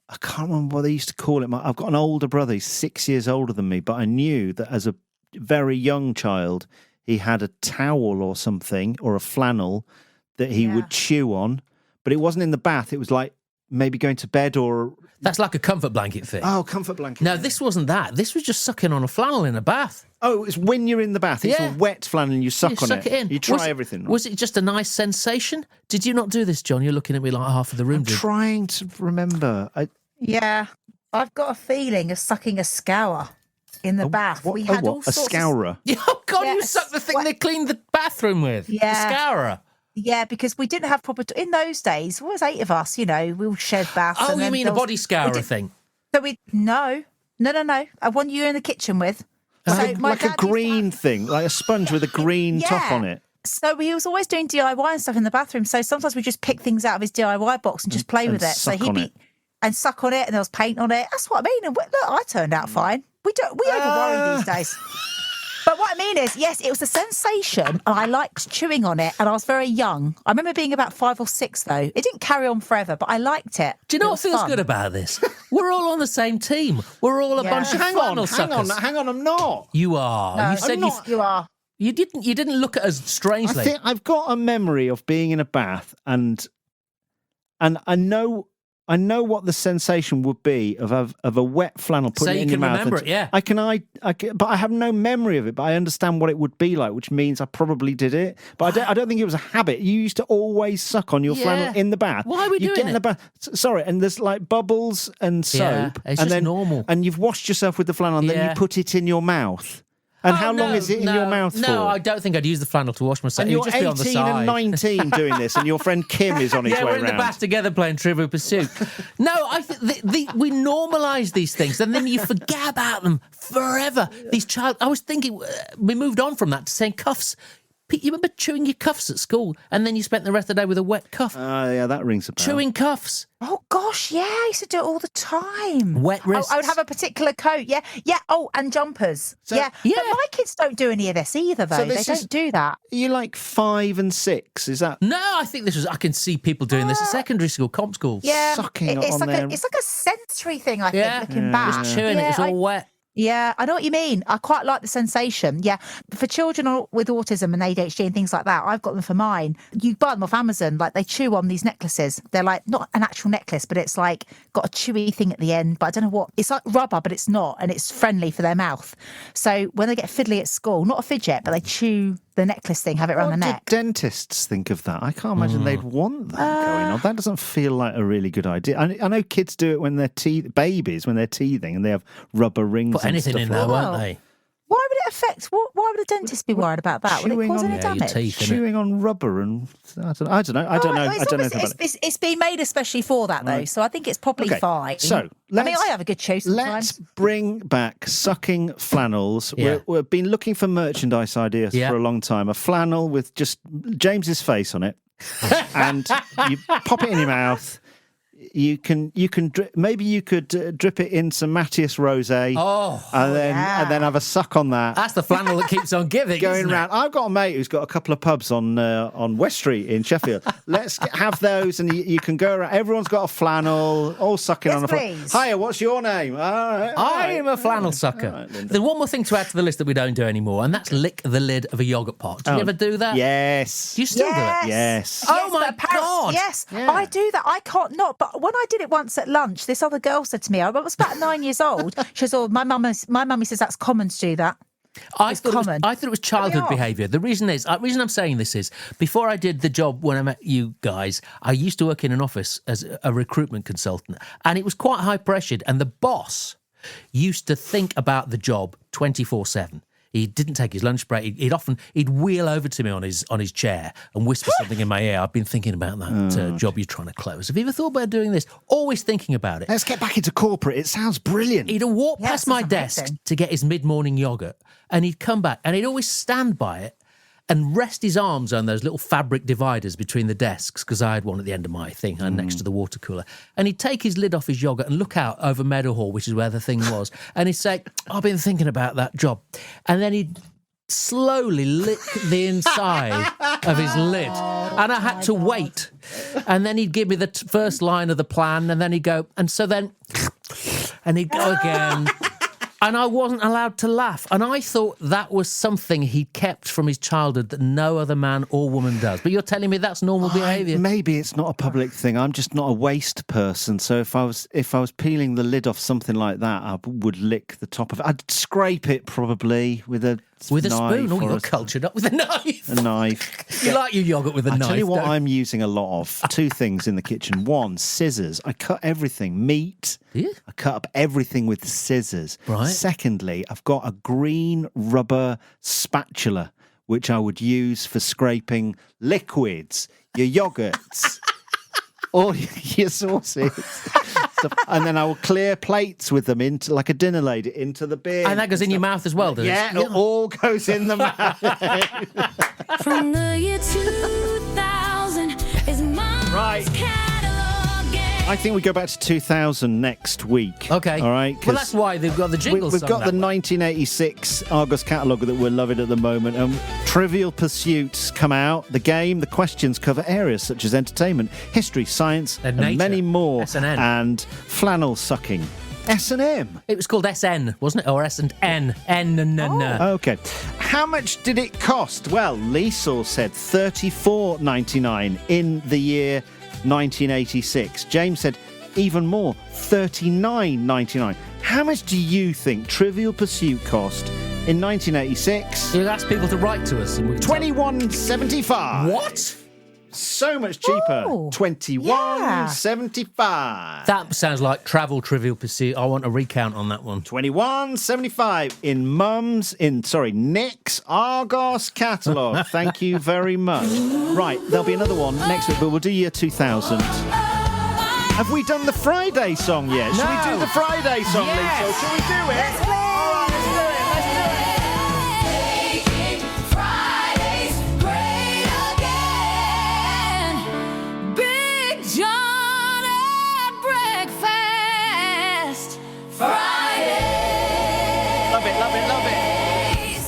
S1: I can't remember what they used to call it. I've got an older brother. He's 6 years older than me, but I knew that as a very young child, he had a towel or something, or a flannel that he would chew on, but it wasn't in the bath. It was like maybe going to bed or...
S3: That's like a comfort blanket thing.
S1: Oh, comfort blanket.
S3: No, this wasn't that. This was just sucking on a flannel in a bath.
S1: Oh, it's when you're in the bath. It's a wet flannel and you suck on it.
S3: It in.
S1: You try everything. Right?
S3: Was it just a nice sensation? Did you not do this, John? You're looking at me like half of the room
S1: I'm trying to remember.
S2: Yeah, I've got a feeling of sucking a scour in the bath. We had all
S1: a
S2: sorts
S1: scourer?
S3: Oh, God, you sucked the thing they cleaned the bathroom with.
S2: Yeah.
S3: The scourer.
S2: Yeah, because we didn't have proper... In those days, there was 8 of us, we all shared baths.
S3: Oh,
S2: and
S3: you
S2: then
S3: mean
S2: there
S3: a
S2: was-
S3: body scourer thing?
S2: So No. I want you in the kitchen with.
S1: Like,
S2: So my
S1: like a
S2: dad used to
S1: green thing, like a sponge with a green top on it.
S2: So he was always doing DIY and stuff in the bathroom. So sometimes we just pick things out of his DIY box and just play with it. So
S1: suck on it.
S2: And suck on it, and there was paint on it. That's what I mean. And look, I turned out fine. We over worry these days. But what I mean is, yes, it was a sensation, and I liked chewing on it, and I was very young. I remember being about 5 or 6, though. It didn't carry on forever, but I liked it.
S3: Do you know
S2: It
S3: what
S2: was
S3: feels
S2: fun.
S3: good about this? We're all on the same team. We're all a bunch of flannel suckers.
S1: Hang on, I'm not.
S3: You are.
S2: No,
S3: you said
S2: you are.
S3: You didn't look at us strangely.
S1: I think I've got a memory of being in a bath and I know what the sensation would be of a wet flannel putting it in your mouth.
S3: So you can remember it, yeah.
S1: I can, but I have no memory of it. But I understand what it would be like, which means I probably did it. But I don't think it was a habit. You used to always suck on your flannel in the bath.
S3: Why are we
S1: you
S3: doing
S1: get in
S3: it?
S1: the bath. Sorry, and there's like bubbles and soap,
S3: Yeah, it's
S1: and
S3: just
S1: then
S3: normal.
S1: And you've washed yourself with the flannel, and then
S3: Yeah.
S1: you put it in your mouth. And how long is it in your mouth for?
S3: No, I don't think I'd use the flannel to wash myself.
S1: And
S3: It
S1: you're
S3: would just be on the
S1: 18
S3: side.
S1: and 19 doing this, and your friend Kim is on his way
S3: we're
S1: around.
S3: in the bath together playing Trivial Pursuit. No, I think we normalise these things, and then you forget about them forever. I was thinking, we moved on from that to saying cuffs. You remember chewing your cuffs at school, and then you spent the rest of the day with a wet cuff?
S1: Yeah, that rings a bell.
S3: Chewing cuffs.
S2: Oh gosh, yeah, I used to do it all the time.
S3: Wet wrists.
S2: I would have a particular coat, yeah. Oh, and jumpers. Yeah. But my kids don't do any of this either, though. They don't do that.
S1: Are you like 5 and 6? Is that?
S3: No, I think I can see people doing this at secondary school, comp schools.
S2: Yeah,
S1: Sucking
S2: it's
S1: on
S2: like
S1: their...
S2: it's like a sensory thing, I think, looking back.
S3: Just chewing it, it's all wet.
S2: Yeah, I know what you mean. I quite like the sensation. Yeah, for children with autism and ADHD and things like that, I've got them for mine. You buy them off Amazon, like they chew on these necklaces. They're like not an actual necklace, but it's like got a chewy thing at the end. But I don't know what. It's like rubber, but it's not, and it's friendly for their mouth. So when they get fiddly at school, not a fidget, but they chew the necklace thing, have it around the neck.
S1: What do dentists think of that? I can't imagine they'd want that going on. That doesn't feel like a really good idea. I know kids do it when they're babies, when they're teething, and they have rubber rings.
S3: Put anything in there, won't they?
S2: Why would it affect? Why would a dentist be worried about that? Would it cause any damage?
S1: Chewing on rubber and I don't know. I don't know about it.
S2: It's been made especially for that though, so I think it's probably fine.
S1: So
S2: I have a good chew sometimes.
S1: Let's bring back sucking flannels.
S3: Yeah.
S1: We've been looking for merchandise ideas for a long time. A flannel with just James's face on it, and you pop it in your mouth. You can maybe you could drip it in some Matthias Rosé, and then have a suck on that.
S3: That's the flannel that keeps on giving.
S1: Going
S3: isn't
S1: round.
S3: it?
S1: I've got a mate who's got a couple of pubs on West Street in Sheffield. Let's have those, and you can go around. Everyone's got a flannel, all sucking on a flannel. Hiya, what's your name?
S3: I'm a flannel sucker.
S1: Right,
S3: There's one more thing to add to the list that we don't do anymore, and that's lick the lid of a yogurt pot. Do you ever do that?
S1: Yes.
S3: Do you still do it?
S1: Yes.
S3: Oh my God.
S2: Yes, I do that. I can't not. But when I did it once at lunch, this other girl said to me, I was about 9 years old. She says, my mummy says that's common to do that.
S3: I thought it was childhood behaviour. The reason I'm saying this is, before I did the job when I met you guys, I used to work in an office as a recruitment consultant, and it was quite high pressured, and the boss used to think about the job 24/7. He didn't take his lunch break. He'd wheel over to me on his chair and whisper something in my ear. I've been thinking about that job you're trying to close. Have you ever thought about doing this? Always thinking about it.
S1: Let's get back into corporate. It sounds brilliant.
S3: He'd walk past my desk to get his mid-morning yogurt, and he'd come back, and he'd always stand by it and rest his arms on those little fabric dividers between the desks, because I had one at the end of my thing, next to the water cooler. And he'd take his lid off his yogurt and look out over Meadowhall, which is where the thing was, and he'd say, I've been thinking about that job. And then he'd slowly lick the inside of his lid. And I had to wait. And then he'd give me the first line of the plan, and then he'd go, and he'd go again. And I wasn't allowed to laugh. And I thought that was something he kept from his childhood that no other man or woman does. But you're telling me that's normal behaviour?
S1: Maybe it's not a public thing. I'm just not a waste person. So if I was peeling the lid off something like that, I would lick the top of it. I'd scrape it probably with a
S3: spoon. Oh, you're cultured up with a knife.
S1: A knife.
S3: You like your yogurt with a knife.
S1: I tell you what,
S3: don't
S1: I'm using a lot of. 2 things in the kitchen. 1, scissors. I cut everything. Meat.
S3: Yeah.
S1: I cut up everything with scissors.
S3: Right.
S1: Secondly, I've got a green rubber spatula, which I would use for scraping liquids, your yogurts, all your sauces. And then I will clear plates with them into, like a dinner lady, into the bin.
S3: And that goes in your mouth as well, does it?
S1: Yeah, it all goes in the mouth.
S5: From the year 2000 is my
S1: Right.
S5: cataloging.
S1: I think we go back to 2000 next week.
S3: Okay.
S1: All right.
S3: Well, that's why they've got the jingles.
S1: We've got the 1986 Argos catalogue that we're loving at the moment. Trivial Pursuits come out. The game, the questions cover areas such as entertainment, history, science, and
S3: nature.
S1: many more.
S3: S&N.
S1: And flannel sucking. S&M.
S3: It was called SN, wasn't it? Or S&N.
S1: Okay. How much did it cost? Well, Liesl said $34.99 in the year 1986. James said even more, $39.99. How much do you think Trivial Pursuit cost in 1986?
S3: You'll ask people to write to us. And we
S1: $21.75.
S3: What?
S1: So much cheaper.
S2: Oh,
S1: $21.75.
S3: That sounds like Travel Trivial Pursuit. I want a recount on that one.
S1: $21.75 in Nick's Argos catalogue. Thank you very much. Right, there'll be another one next week, but we'll do year 2000. Have we done the Friday song yet? Should we do the Friday song,
S2: Yes.
S1: Lisa? Shall we do it?
S2: Let's play.
S1: All right, let's do it.
S5: Making Fridays great again. Big John at breakfast. Friday.
S1: Love it, love it, love it.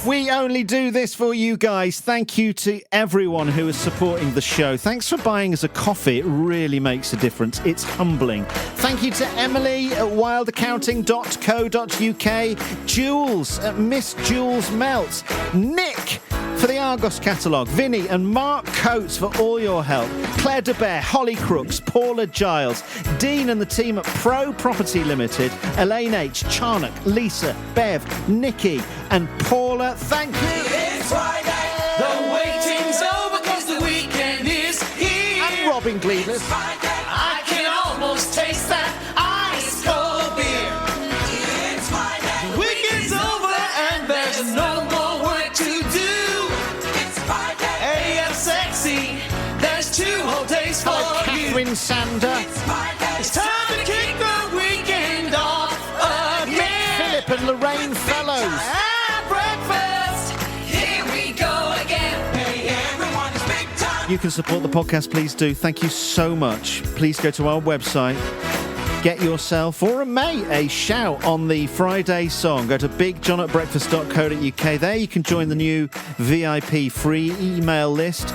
S1: We only do this for you guys. Thank you to everyone who is supporting the show. Thanks for buying us a coffee. It really makes a difference. It's humbling. Thank you to Emily at wildaccounting.co.uk, Jules at Miss Jules Melts, Nick for the Argos catalogue, Vinny and Mark Coates for all your help, Claire De Bear, Holly Crooks, Paula Giles, Dean and the team at Pro Property Limited, Elaine H, Charnock, Lisa, Bev, Nikki and Paula. Thank you.
S5: It's Friday. The waiting's over 'cause the weekend is here.
S1: And Robin Gleedless.
S5: I can almost taste that ice cold beer. It's Friday. The weekend's over and there's no more work to do. It's Friday. Hey, I'm sexy. There's 2 whole days for you.
S1: Catherine Sander.
S5: It's Friday. It's time to kick the weekend off again.
S1: Philip and Lorraine Fellows.
S5: At breakfast. Here we go again. Hey, everyone, it's big time.
S1: You can support the podcast, please do. Thank you so much. Please go to our website. Get yourself or a mate a shout on the Friday song. Go to bigjohnatbreakfast.co.uk. There you can join the new VIP free email list.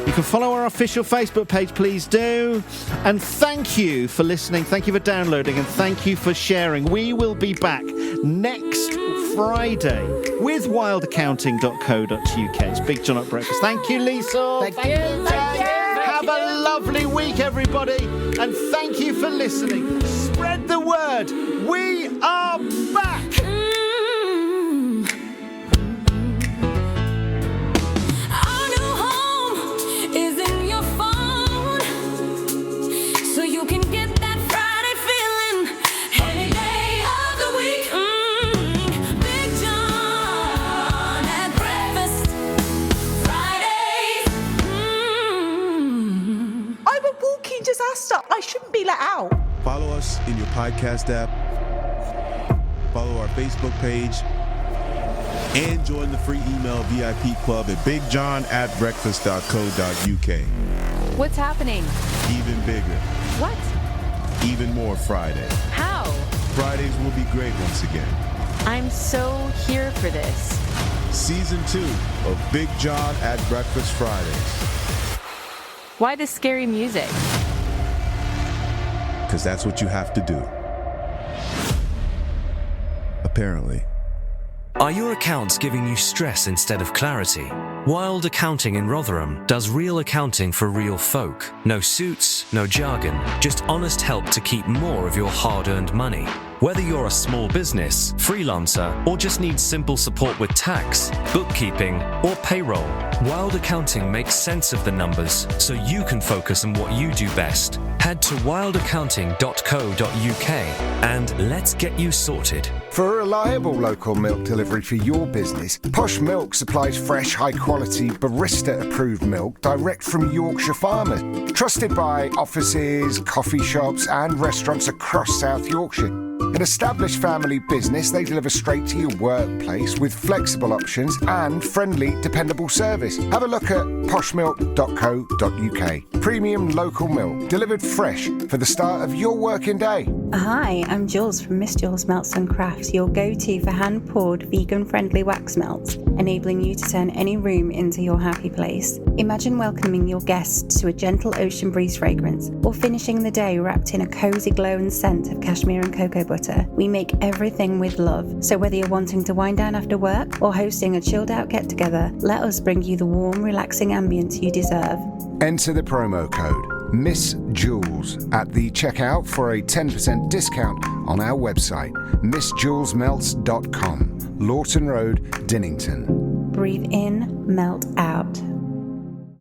S1: You can follow our official Facebook page, please do. And thank you for listening. Thank you for downloading and thank you for sharing. We will be back next Friday with wildaccounting.co.uk. It's Big John at Breakfast. Thank you, Lisa.
S3: Thank you.
S1: Have a lovely week, everybody. And thank you for listening. Spread the word. We are back.
S5: Our new home is in your phone, so you can get that Friday feeling any day of the week. Big John at breakfast, Fridays.
S2: I'm a walking disaster. I shouldn't be let out.
S7: Follow us in your podcast app. Follow our Facebook page. And join the free email VIP club at bigjohn@breakfast.co.uk.
S6: What's happening?
S7: Even bigger,
S6: What?
S7: even more Friday.
S6: How?
S7: Fridays will be great once again.
S6: I'm so here for this.
S7: Season 2 of Big John at Breakfast Fridays.
S6: Why the scary music?
S7: Because that's what you have to do. Apparently.
S12: Are your accounts giving you stress instead of clarity? Wild Accounting in Rotherham does real accounting for real folk. No suits, no jargon, just honest help to keep more of your hard-earned money. Whether you're a small business, freelancer, or just need simple support with tax, bookkeeping, or payroll, Wild Accounting makes sense of the numbers so you can focus on what you do best. Head to wildaccounting.co.uk and let's get you sorted.
S11: For a reliable local milk delivery for your business, Posh Milk supplies fresh, high-quality, barista-approved milk direct from Yorkshire farmers. Trusted by offices, coffee shops and restaurants across South Yorkshire. An established family business, they deliver straight to your workplace with flexible options and friendly, dependable service. Have a look at poshmilk.co.uk. Premium local milk, delivered fresh for the start of your working day.
S10: Hi, I'm Jules from Miss Jules Melts and Crafts, your go-to for hand-poured, vegan-friendly wax melts, enabling you to turn any room into your happy place. Imagine welcoming your guests to a gentle ocean breeze fragrance, or finishing the day wrapped in a cozy glow and scent of cashmere and cocoa butter. We make everything with love, so whether you're wanting to wind down after work or hosting a chilled-out get-together, let us bring you the warm, relaxing ambience you deserve.
S11: Enter the promo code Miss Jules at the checkout for a 10% discount on our website, missjulesmelts.com, Lawton Road, Dinnington.
S10: Breathe in, melt out.